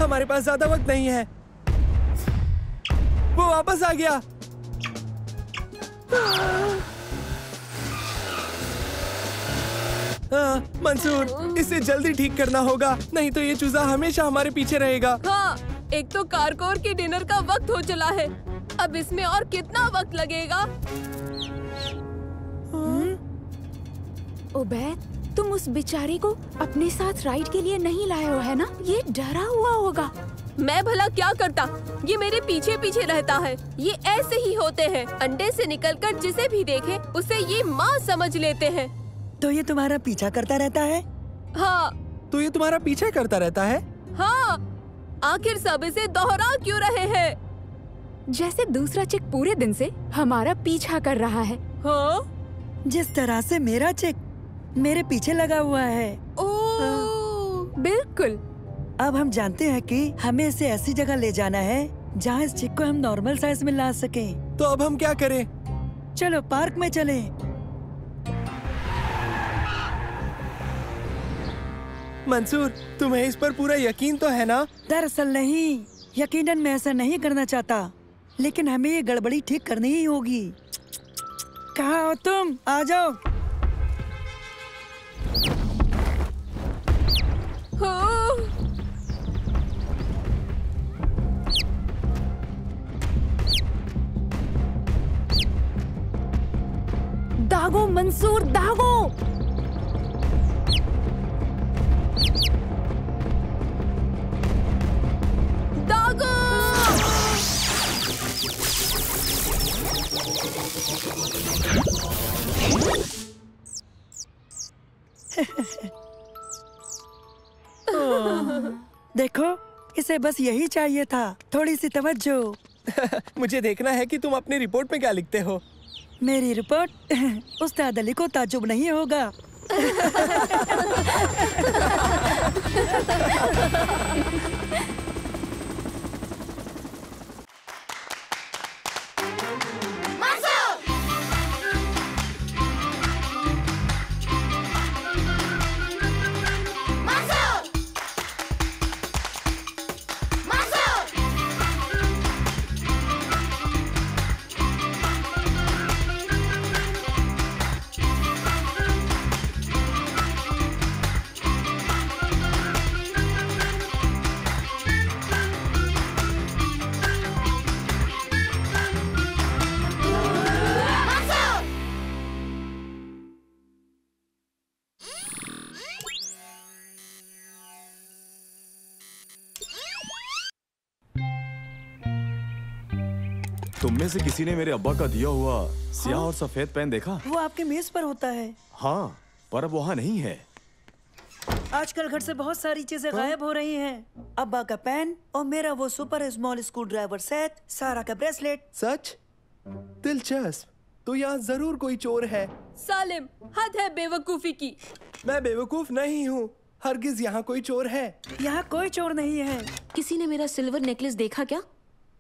हमारे पास ज्यादा वक्त नहीं है। वो वापस आ गया। मंसूर, इसे जल्दी ठीक करना होगा, नहीं तो ये चूजा हमेशा हमारे पीछे रहेगा। हाँ, एक तो कारकोर के डिनर का वक्त हो चला है। अब इसमें और कितना वक्त लगेगा? उबैद, तुम उस बेचारे को अपने साथ राइड के लिए नहीं लाए हो, है ना? ये डरा हुआ होगा। मैं भला क्या करता? ये मेरे पीछे पीछे रहता है। ये ऐसे ही होते हैं, अंडे से निकलकर जिसे भी देखे उसे ये माँ समझ लेते हैं। तो ये तुम्हारा पीछा करता रहता है? हाँ। तो ये तुम्हारा पीछा करता रहता है? हाँ। आखिर सब इसे दोहरा क्यों रहे हैं? जैसे दूसरा चिक पूरे दिन से हमारा पीछा कर रहा है। हाँ? जिस तरह से मेरा चिक मेरे पीछे लगा हुआ है। बिल्कुल। अब हम जानते हैं कि हमें इसे ऐसी जगह ले जाना है जहाँ इस चिक को हम नॉर्मल साइज में ला सकें। तो अब हम क्या करें? चलो पार्क में चलें। मंसूर, तुम्हें इस पर पूरा यकीन तो है ना? दरअसल नहीं, यकीनन मैं ऐसा नहीं करना चाहता, लेकिन हमें ये गड़बड़ी ठीक करनी ही होगी। कहाँ हो तुम? आ जाओ। दागो मंसूर, दागो। दागो। देखो, इसे बस यही चाहिए था, थोड़ी सी तवज्जो। मुझे देखना है कि तुम अपनी रिपोर्ट में क्या लिखते हो। मेरी रिपोर्ट उस्ताद अली को ताज्जुब नहीं होगा। तुम में से किसी ने मेरे अब्बा का दिया हुआ स्याह और सफेद पेन देखा? वो आपके मेज पर होता है। हाँ, पर अब वहाँ नहीं है। आजकल घर से बहुत सारी चीजें गायब हो रही हैं। अब्बा का पेन और मेरा वो super small screw driver set, सारा का ब्रेसलेट। सच? दिलचस्प। तो यहाँ जरूर कोई चोर है। सालिम, हद है बेवकूफी की। मैं बेवकूफ नहीं हूँ, हरगिज यहाँ कोई चोर है। यहाँ कोई चोर नहीं है। किसी ने मेरा सिल्वर नेकलेस देखा क्या?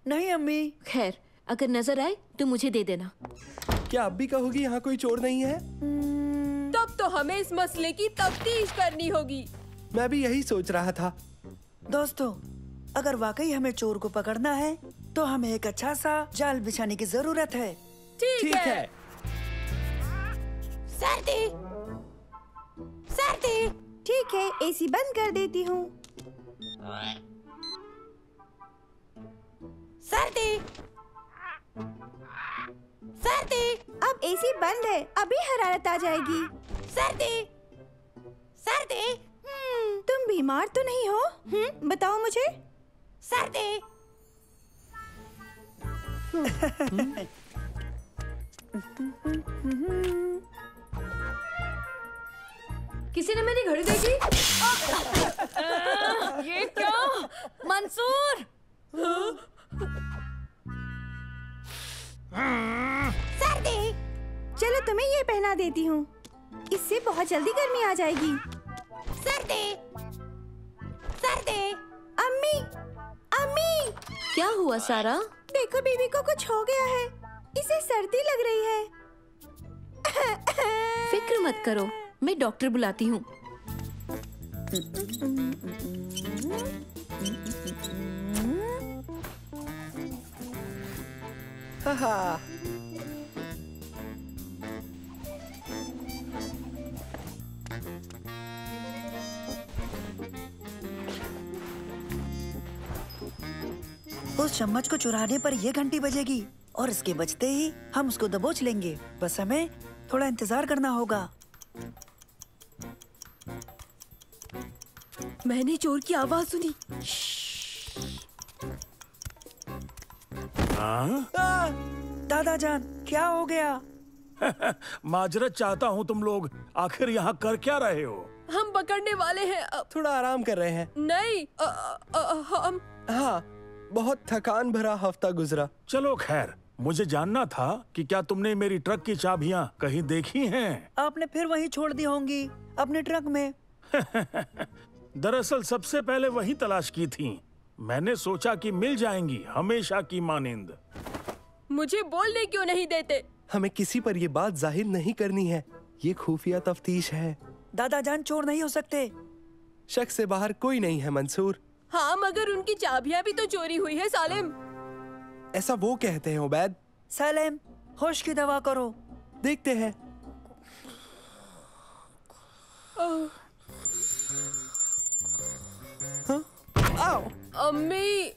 नहीं अम्मी। खैर, अगर नजर आए तो मुझे दे देना। क्या अब भी कहोगी यहाँ कोई चोर नहीं है? तब तो हमें इस मसले की तफ्तीश करनी होगी। मैं भी यही सोच रहा था। दोस्तों, अगर वाकई हमें चोर को पकड़ना है तो हमें एक अच्छा सा जाल बिछाने की जरूरत है। ठीक है। सर्दी, सर्दी। ठीक है, एसी बंद कर देती हूँ। सर्दी, सर्दी। अब एसी बंद है, अभी हरारत आ जाएगी। सर्दी, सर्दी। तुम बीमार तो नहीं हो? बताओ मुझे। सर्दी। किसी ने मेरी घड़ी देखी? ये क्या? मंसूर! सर्दी, चलो तुम्हें ये पहना देती हूँ, इससे बहुत जल्दी गर्मी आ जाएगी। सर्दी, सर्दी। अम्मी, अम्मी। क्या हुआ सारा? देखो बीबी को कुछ हो गया है। इसे सर्दी लग रही है। फिक्र मत करो, मैं डॉक्टर बुलाती हूँ। उस चम्मच को चुराने पर ये घंटी बजेगी और इसके बजते ही हम उसको दबोच लेंगे। बस हमें थोड़ा इंतजार करना होगा। मैंने चोर की आवाज सुनी। दादा जान, क्या हो गया? माजरत चाहता हूँ, तुम लोग आखिर यहाँ कर क्या रहे हो? हम पकड़ने वाले हैं। थोड़ा आराम कर रहे हैं। नहीं, हम हाँ, बहुत थकान भरा हफ्ता गुजरा। चलो खैर, मुझे जानना था कि क्या तुमने मेरी ट्रक की चाबियाँ कहीं देखी हैं? आपने फिर वहीं छोड़ दी होंगी, अपने ट्रक में। दरअसल सबसे पहले वही तलाश की थी। मैंने सोचा कि मिल जाएंगी, हमेशा की मानिंद। मुझे बोलने क्यों नहीं देते? हमें किसी पर ये बात जाहिर नहीं करनी है। ये खुफिया तफ्तीश है। दादा जान चोर नहीं हो सकते। शक से बाहर कोई नहीं है मंसूर। हाँ, मगर उनकी चाबियाँ भी तो चोरी हुई है सालेम। ऐसा वो कहते हैं उबैद। सालेम, होश की दवा करो। देखते हैं। आओ। अम्मी,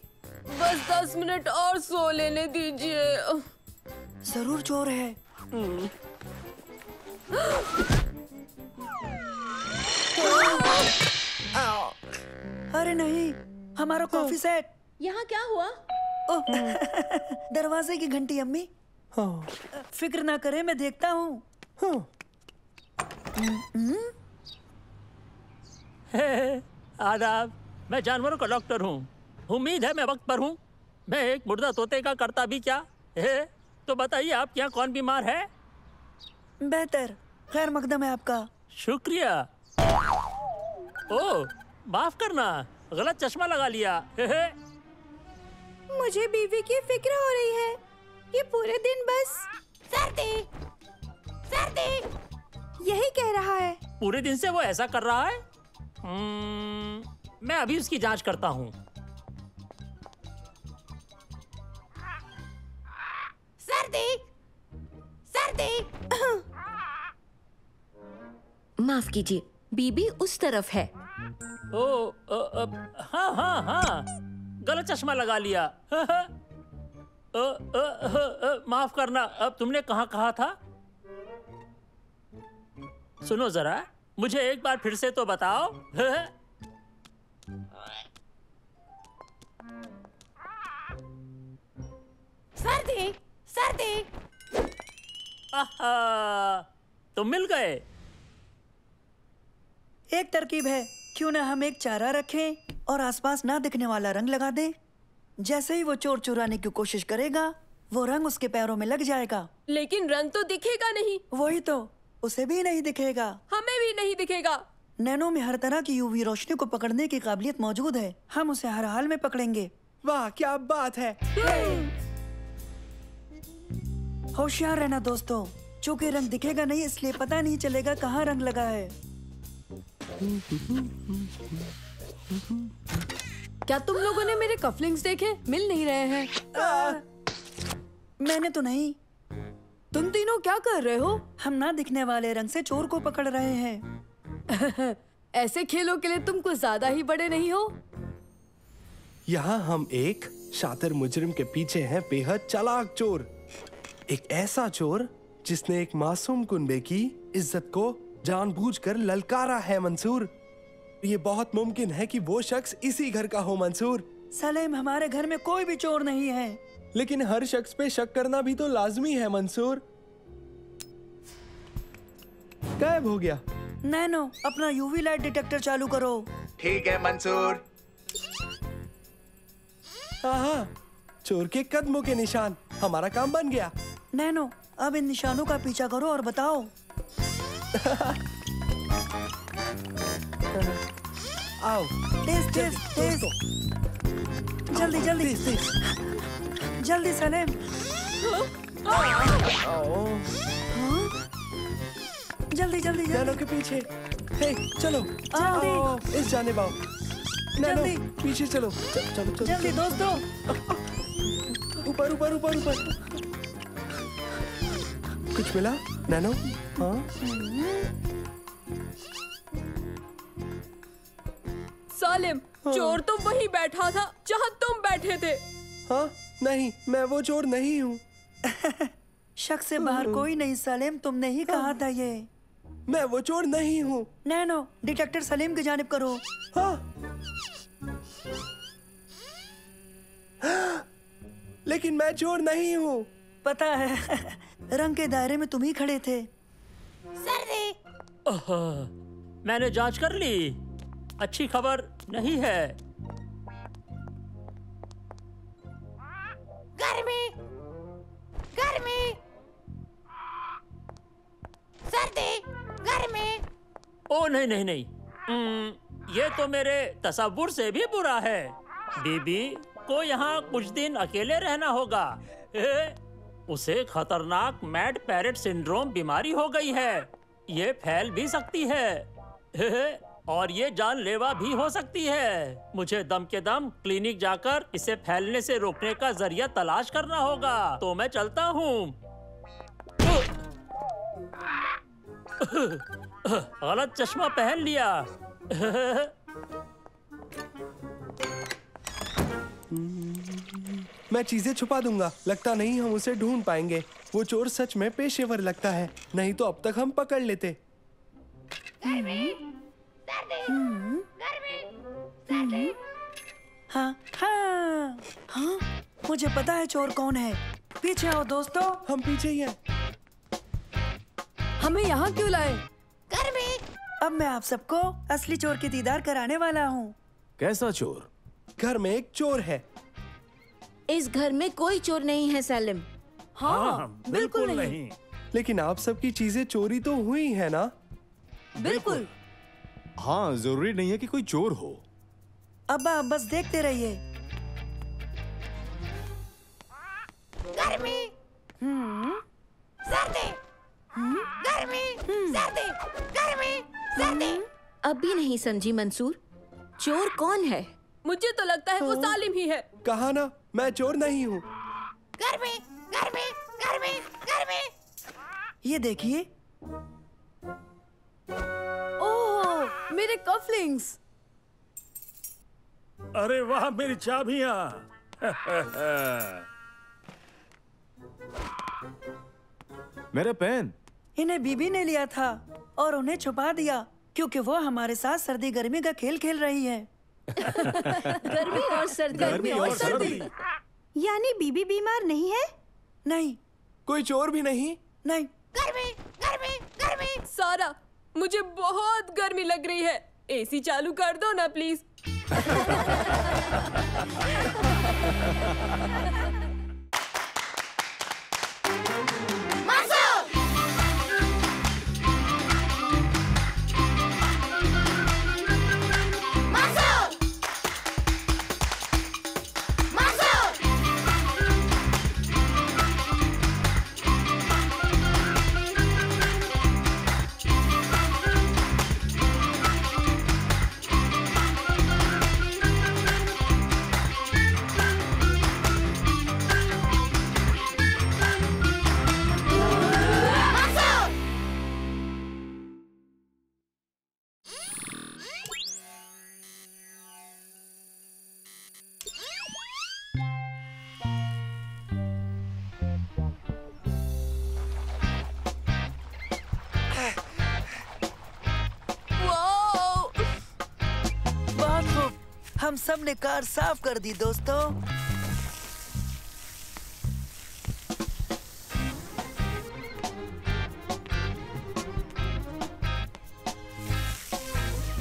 बस 10 मिनट और सो लेने दीजिए। जरूर चोर है। अरे नहीं, हमारा कॉफी सेट। यहाँ क्या हुआ? दरवाजे की घंटी अम्मी। फिक्र ना करे, मैं देखता हूँ। आदाब, मैं जानवरों का डॉक्टर हूँ। उम्मीद है मैं वक्त पर हूँ। मैं एक मुर्दा तोते का करता भी क्या है? तो बताइए, आपके यहाँ कौन बीमार है? बेहतर, खैर मकदम है आपका। शुक्रिया। ओह, माफ करना, गलत चश्मा लगा लिया। मुझे बीवी की फिक्र हो रही है। ये पूरे दिन बस सर्दी सर्दी यही कह रहा है। पूरे दिन से वो ऐसा कर रहा है? मैं अभी उसकी जांच करता हूँ। सर्दी सर्दी। माफ कीजिए, बीबी उस तरफ है। हाँ हाँ हाँ, गलत चश्मा लगा लिया। माफ करना। अब तुमने कहाँ कहा था? सुनो जरा, मुझे एक बार फिर से तो बताओ। सर्दी सर्दी। तुम मिल गए। एक तरकीब है, क्यों ना हम एक चारा रखें और आसपास ना दिखने वाला रंग लगा दें। जैसे ही वो चोर चुराने की कोशिश करेगा, वो रंग उसके पैरों में लग जाएगा। लेकिन रंग तो दिखेगा नहीं। वही तो, उसे भी नहीं दिखेगा। हमें भी नहीं दिखेगा। नैनो में हर तरह की यूवी रोशनी को पकड़ने की काबिलियत मौजूद है। हम उसे हर हाल में पकड़ेंगे। वाह, क्या बात है। होशियार रहना दोस्तों, चूंकि रंग दिखेगा नहीं, इसलिए पता नहीं चलेगा कहाँ रंग लगा है। क्या तुम लोगों ने मेरे कफलिंग्स देखे? मिल नहीं रहे हैं। मैंने तो नहीं। तुम तीनों क्या कर रहे हो? हम ना दिखने वाले रंग से चोर को पकड़ रहे हैं। ऐसे खेलों के लिए तुम कुछ ज्यादा ही बड़े नहीं हो? यहाँ हम एक शातिर मुजरिम के पीछे हैं बेहद चालाक चोर। एक ऐसा चोर जिसने एक मासूम कुनबे की इज्जत को जानबूझकर ललकारा है मंसूर। ये बहुत मुमकिन है कि वो शख्स इसी घर का हो मंसूर। सलेम, हमारे घर में कोई भी चोर नहीं है। लेकिन हर शख्स पे शक करना भी तो लाजमी है मंसूर। गायब हो गया। नैनो, अपना यूवी लाइट डिटेक्टर चालू करो। ठीक है मंसूर। हाँ, चोर के कदमों के निशान। हमारा काम बन गया। नैनो, अब इन निशानों का पीछा करो और बताओ। आओ, तेज तेज तेज, जल्दी जल्दी जल्दी सलेम। जल्दी जल्दी नैनो के पीछे। हे चलो आओ, इस जाने बाओ। नैनो पीछे चलो। चलो जल्दी दोस्तों। ऊपर ऊपर ऊपर ऊपर। कुछ मिला नैनो? हाँ सालिम, चोर तो वहीं बैठा था जहाँ तुम बैठे थे। हाँ नहीं, मैं वो चोर नहीं हूँ। शक से बाहर कोई नहीं सलीम, तुमने ही कहा था ये। मैं वो चोर नहीं हूँ। नैनो, डिटेक्टर सलीम की जानिब करो। हाँ। लेकिन मैं चोर नहीं हूँ। पता है, रंग के दायरे में तुम ही खड़े थे। मैंने जांच कर ली, अच्छी खबर नहीं है। गर्मी, गर्मी, सर्दी, गर्मी। ओ नहीं नहीं नहीं, ये तो मेरे तसव्वुर से भी बुरा है। बीबी को यहाँ कुछ दिन अकेले रहना होगा। उसे खतरनाक मैड पैरेट सिंड्रोम बीमारी हो गई है। ये फैल भी सकती है और ये जानलेवा भी हो सकती है। मुझे दम के दम क्लिनिक जाकर इसे फैलने से रोकने का जरिया तलाश करना होगा। तो मैं चलता हूँ। गलत चश्मा पहन लिया। मैं चीजें छुपा दूंगा, लगता नहीं हम उसे ढूंढ पाएंगे। वो चोर सच में पेशेवर लगता है, नहीं तो अब तक हम पकड़ लेते। हाँ हाँ हाँ, मुझे पता है चोर कौन है। पीछे आओ दोस्तों। हम पीछे ही हैं। हमें यहाँ क्यों लाए? अब मैं आप सबको असली चोर की दीदार कराने वाला हूँ। कैसा चोर? घर में एक चोर है। इस घर में कोई चोर नहीं है सलीम। हाँ, बिल्कुल नहीं। लेकिन आप सबकी चीजें चोरी तो हुई है ना? बिल्कुल। हाँ, जरूरी नहीं है कि कोई चोर हो। अब्बा आप बस देखते रहिए। गर्मी, सर्दी, गर्मी, सर्दी, गर्मी, सर्दी। अब भी नहीं समझी मंसूर, चोर कौन है? मुझे तो लगता है वो सालिम ही है। कहा ना, मैं चोर नहीं हूँ। गर्मी, गर्मी, गर्मी, गर्मी। ये देखिए। ओह, मेरे कफलिंग्स। अरे वाह, मेरी चाबियां। मेरा पेन। इन्हें बीबी ने लिया था और उन्हें छुपा दिया क्योंकि वो हमारे साथ सर्दी गर्मी का खेल खेल रही है। गर्मी और सर्दी। गर्मी और सर्दी। यानी बीबी बीमार नहीं है? नहीं। कोई चोर भी नहीं? नहीं। गर्मी, गर्मी, गर्मी। सारा, मुझे बहुत गर्मी लग रही है। एसी चालू कर दो ना प्लीज। हम सब ने कार साफ कर दी दोस्तों।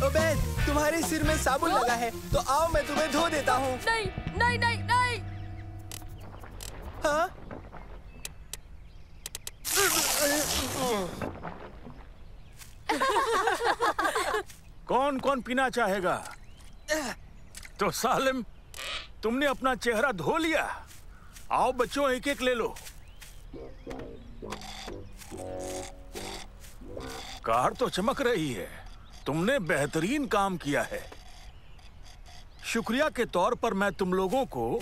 ओबेद, तुम्हारे सिर में साबुन लगा है, तो आओ मैं तुम्हें धो देता हूँ। नहीं, नहीं, नहीं, नहीं। हाँ? कौन कौन पीना चाहेगा? तो सालिम, तुमने अपना चेहरा धो लिया। आओ बच्चों, एक एक ले लो। कार तो चमक रही है। तुमने बेहतरीन काम किया है। शुक्रिया के तौर पर मैं तुम लोगों को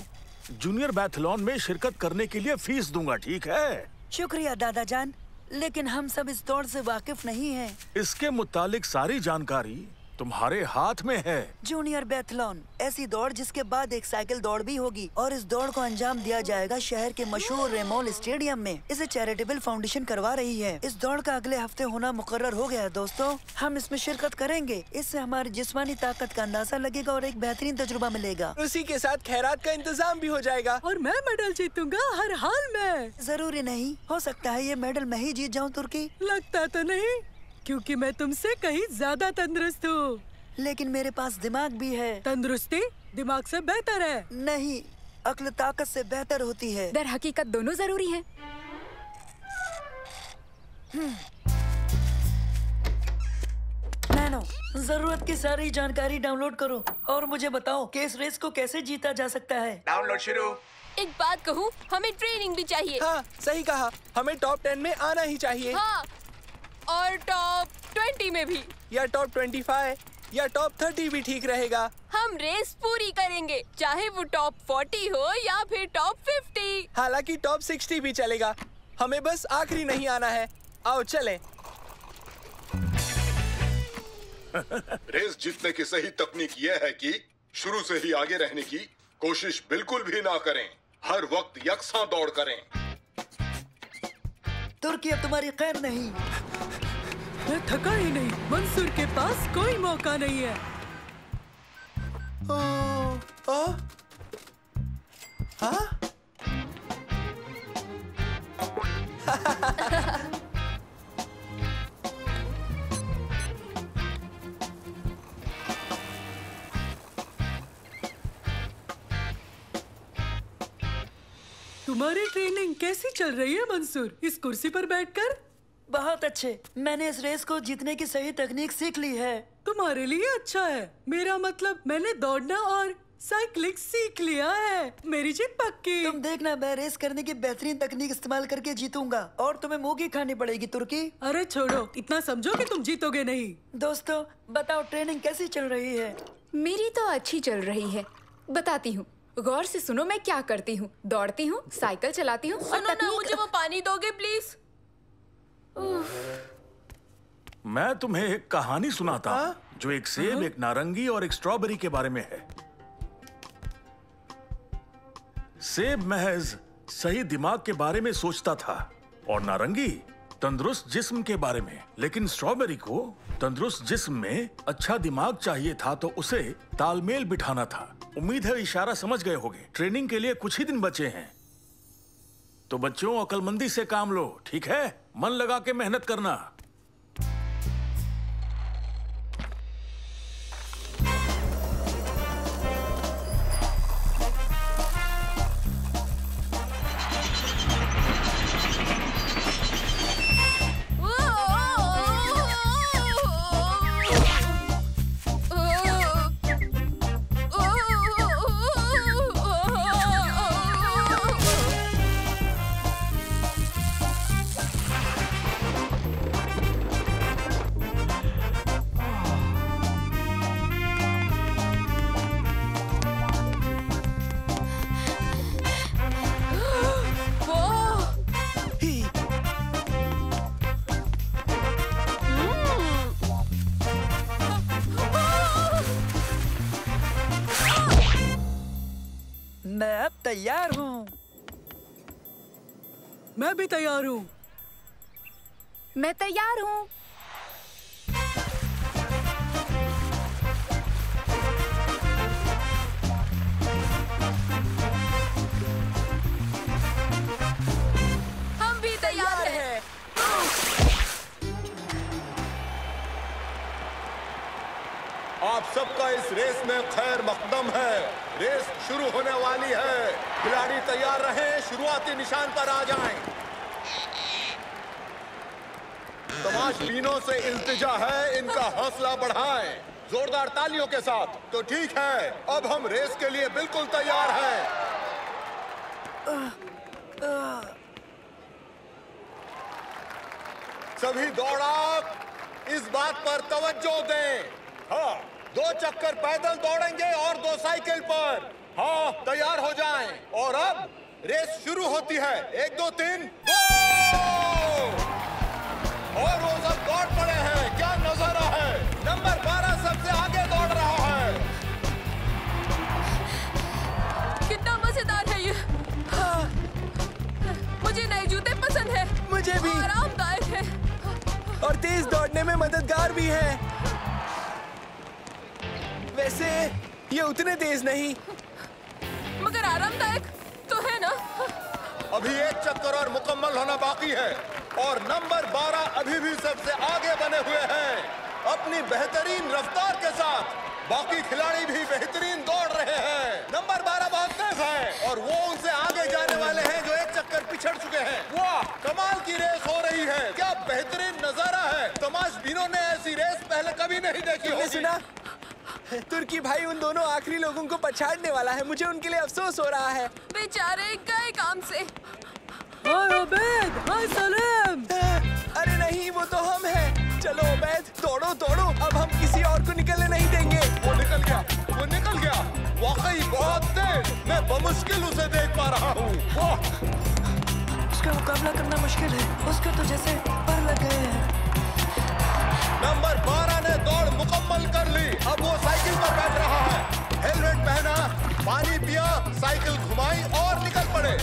जूनियर बैथलॉन में शिरकत करने के लिए फीस दूंगा, ठीक है? शुक्रिया दादा जान, लेकिन हम सब इस दौड़ से वाकिफ नहीं हैं। इसके मुतालिक सारी जानकारी तुम्हारे हाथ में है। जूनियर बैथलॉन ऐसी दौड़ जिसके बाद एक साइकिल दौड़ भी होगी और इस दौड़ को अंजाम दिया जाएगा शहर के मशहूर रेमोल स्टेडियम में। इसे चैरिटेबल फाउंडेशन करवा रही है। इस दौड़ का अगले हफ्ते होना मुकर्रर हो गया है दोस्तों। हम इसमें शिरकत करेंगे। इससे हमारी जिस्मानी ताकत का अंदाजा लगेगा और एक बेहतरीन तजुर्बा मिलेगा। उसी के साथ खैरात का इंतजाम भी हो जाएगा। और मैं मेडल जीतूंगा हर हाल में। जरूरी नहीं, हो सकता है ये मेडल मैं ही जीत जाऊँ तुर्की। लगता तो नहीं, क्योंकि मैं तुमसे कहीं ज्यादा तंदुरुस्त हूँ। लेकिन मेरे पास दिमाग भी है। तंदुरुस्ती दिमाग से बेहतर है। नहीं, अक्ल ताकत से बेहतर होती है। दर हकीकत दोनों जरूरी हैं। नैनो, जरूरत की सारी जानकारी डाउनलोड करो और मुझे बताओ कि इस रेस को कैसे जीता जा सकता है। डाउनलोड शुरू। एक बात कहूँ, हमें ट्रेनिंग भी चाहिए। हाँ, सही कहा। हमें टॉप 10 में आना ही चाहिए। हाँ, और टॉप 20 में भी। या टॉप 25 या टॉप 30 भी ठीक रहेगा। हम रेस पूरी करेंगे, चाहे वो टॉप 40 हो या फिर टॉप 50। हालांकि टॉप 60 भी चलेगा। हमें बस आखिरी नहीं आना है। आओ चलें। रेस जीतने की सही तकनीक यह है कि शुरू से ही आगे रहने की कोशिश बिल्कुल भी ना करें। हर वक्त यकसा दौड़ करें। तुर्की अब तुम्हारी खैर नहीं। मैं थका ही नहीं। मंसूर के पास कोई मौका नहीं है। तुम्हारी ट्रेनिंग कैसी चल रही है मंसूर, इस कुर्सी पर बैठकर? बहुत अच्छे। मैंने इस रेस को जीतने की सही तकनीक सीख ली है। तुम्हारे लिए अच्छा है। मेरा मतलब मैंने दौड़ना और साइकिलिंग सीख लिया है। मेरी जीत पक्की। तुम देखना, मैं रेस करने की बेहतरीन तकनीक इस्तेमाल करके जीतूंगा और तुम्हें मूंगी खानी पड़ेगी तुर्की। अरे छोड़ो, इतना समझो कि तुम जीतोगे नहीं। दोस्तों बताओ, ट्रेनिंग कैसी चल रही है? मेरी तो अच्छी चल रही है। बताती हूँ, गौर से सुनो मैं क्या करती हूँ। दौड़ती हूँ, साइकिल चलाती हूँ। सुनो ना, मुझे वो पानी दोगे प्लीज? मैं तुम्हें एक कहानी सुनाता हूँ जो एक सेब, एक नारंगी और एक स्ट्रॉबेरी के बारे में है। सेब महज सही दिमाग के बारे में सोचता था और नारंगी तंदुरुस्त जिस्म के बारे में। लेकिन स्ट्रॉबेरी को तंदुरुस्त जिस्म में अच्छा दिमाग चाहिए था, तो उसे तालमेल बिठाना था। उम्मीद है इशारा समझ गए होंगे। ट्रेनिंग के लिए कुछ ही दिन बचे हैं, तो बच्चों अक्लमंदी से काम लो, ठीक है? मन लगा के मेहनत करना। मैं अब तैयार हूँ। मैं भी तैयार हूँ। मैं तैयार हूँ। हम भी तैयार हैं। आप सबका इस रेस में खैर मकदम है। रेस शुरू होने वाली है। खिलाड़ी तैयार रहें, शुरुआती निशान पर आ जाएं। तमाशबीनों से इल्तिजा है, इनका हौसला बढ़ाएं। जोरदार तालियों के साथ। तो ठीक है, अब हम रेस के लिए बिल्कुल तैयार हैं। सभी दौड़ाक इस बात पर तवज्जो दें। हाँ, 2 चक्कर पैदल दौड़ेंगे और 2 साइकिल पर। हाँ, तैयार हो जाएं। और अब रेस शुरू होती है। 1 2 3 गो! और वो सब दौड़ पड़े हैं। क्या नजारा है। नंबर 12 सबसे आगे दौड़ रहा है। कितना मजेदार है ये। हाँ। मुझे नए जूते पसंद है। मुझे भी। आरामदायक है और तेज दौड़ने में मददगार भी है। वैसे ये उतने तेज नहीं, मगर आरामदायक तो है ना। अभी 1 चक्कर और मुकम्मल होना बाकी है और नंबर 12 अभी भी सबसे आगे बने हुए हैं अपनी बेहतरीन रफ्तार के साथ। बाकी खिलाड़ी भी बेहतरीन दौड़ रहे हैं। नंबर 12 बहुत तेज है और वो उनसे आगे जाने वाले हैं जो 1 चक्कर पिछड़ चुके हैं। वाह, कमाल की रेस हो रही है। क्या बेहतरीन नजारा है। तमाशबीनों ने ऐसी रेस पहले कभी नहीं देखी होगी। सुना? तुर्की भाई उन दोनों आखिरी लोगों को पछाड़ने वाला है। मुझे उनके लिए अफसोस हो रहा है। बेचारे गए काम से। हाय उबैद, हाय सलीम। अरे नहीं, वो तो हम हैं। चलो उबैद, दौड़ो दौड़ो। अब हम किसी और को निकलने नहीं देंगे। वो निकल गया, वो निकल गया। वाकई बहुत तेज। मैं बमुश्किल उसे देख पा रहा हूँ। उसका मुकाबला करना मुश्किल है। उसका तो जैसे पर लग गए हैं। नंबर 12 ने दौड़ मुकम्मल कर ली। अब वो साइकिल पर बैठ रहा है। हेलमेट पहना, पानी पिया, साइकिल घुमाई और निकल पड़े।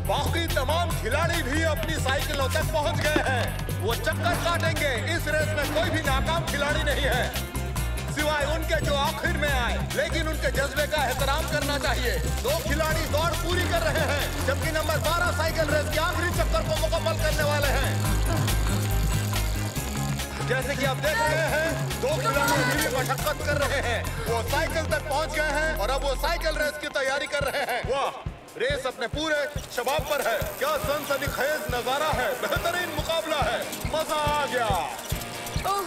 बाकी तमाम खिलाड़ी भी अपनी साइकिलों तक पहुंच गए हैं। वो चक्कर काटेंगे। इस रेस में कोई भी नाकाम खिलाड़ी नहीं है सिवाय उनके जो आखिर में आए, लेकिन उनके जज्बे का एहतराम करना चाहिए। 2 खिलाड़ी दौड़ पूरी कर रहे हैं जबकि नंबर 12 साइकिल रेस के आखिरी चक्कर को मुकम्मल करने वाले हैं। जैसे कि आप देख रहे हैं 2 खिलाड़ी अभी भी मशक्कत कर रहे हैं। वो साइकिल तक पहुंच गए हैं और अब वो साइकिल रेस की तैयारी कर रहे हैं। वाह, रेस अपने पूरे शबाब पर है। क्या सनसनीखेज नजारा है। बेहतरीन मुकाबला है। मजा आ गया। ओह,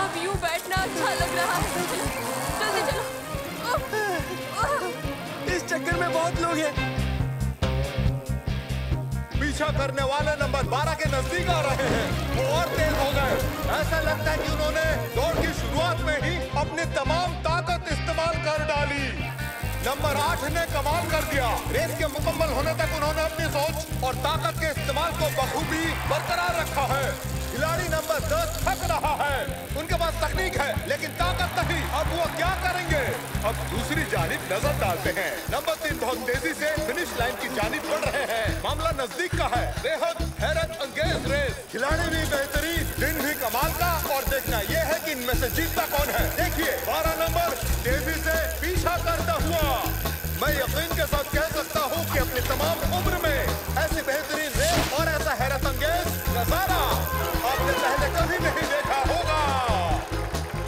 अब यूं बैठना अच्छा लग रहा है। जल्दी चलो। इस चक्कर में बहुत लोग हैं। पीछा करने वाले नंबर 12 के नजदीक आ रहे हैं। वो और तेज हो गए। ऐसा लगता है कि उन्होंने दौड़ की शुरुआत में ही अपनी तमाम ताकत इस्तेमाल कर डाली। नंबर 8 ने कमाल कर दिया। रेस के मुकम्मल होने तक उन्होंने अपनी सोच और ताकत के इस्तेमाल को बखूबी बरकरार रखा है। खिलाड़ी नंबर 10 थक रहा है। उनके पास तकनीक है लेकिन ताकत नहीं। अब वो क्या करेंगे। अब दूसरी जानिब नजर डालते हैं। नंबर 3 बहुत तेजी से फिनिश लाइन की जानिब बढ़ रहे हैं। मामला नजदीक का है। बेहद हैरत अंगेज रेस। खिलाड़ी भी बेहतरीन, दिन भी कमाल का। और देखना यह है कि इनमें से जीतता कौन है। देखिए 12 नंबर तेजी से पीछा करता हुआ। मैं यकीन के साथ कह सकता हूँ कि अपनी तमाम उम्र में ऐसी बेहतरीन रेस और ऐसा हैरत अंगेज नजारा आपने पहले कभी नहीं देखा होगा।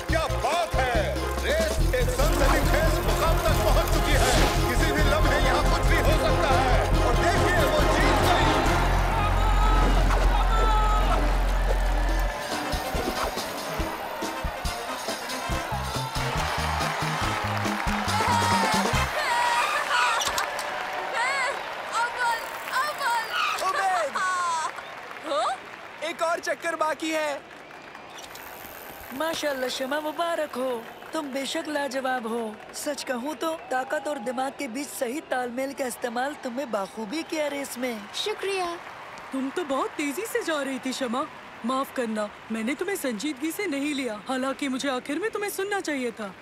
क्या बात है। रेस एक सनसनीखेज मुकाम तक पहुंच चुकी है। किसी भी लम्हे यहाँ कुछ भी हो सकता है। और देखिए वो जीत गई। एक और चक्कर बाकी है। माशाल्लाह शमा, मुबारक हो। तुम बेशक लाजवाब हो। सच कहूँ तो ताकत और दिमाग के बीच सही तालमेल का इस्तेमाल तुमने बाखूबी किया रेस में। शुक्रिया। तुम तो बहुत तेजी से जा रही थी शमा। माफ करना, मैंने तुम्हें संजीदगी से नहीं लिया। हालांकि मुझे आखिर में तुम्हें सुनना चाहिए था।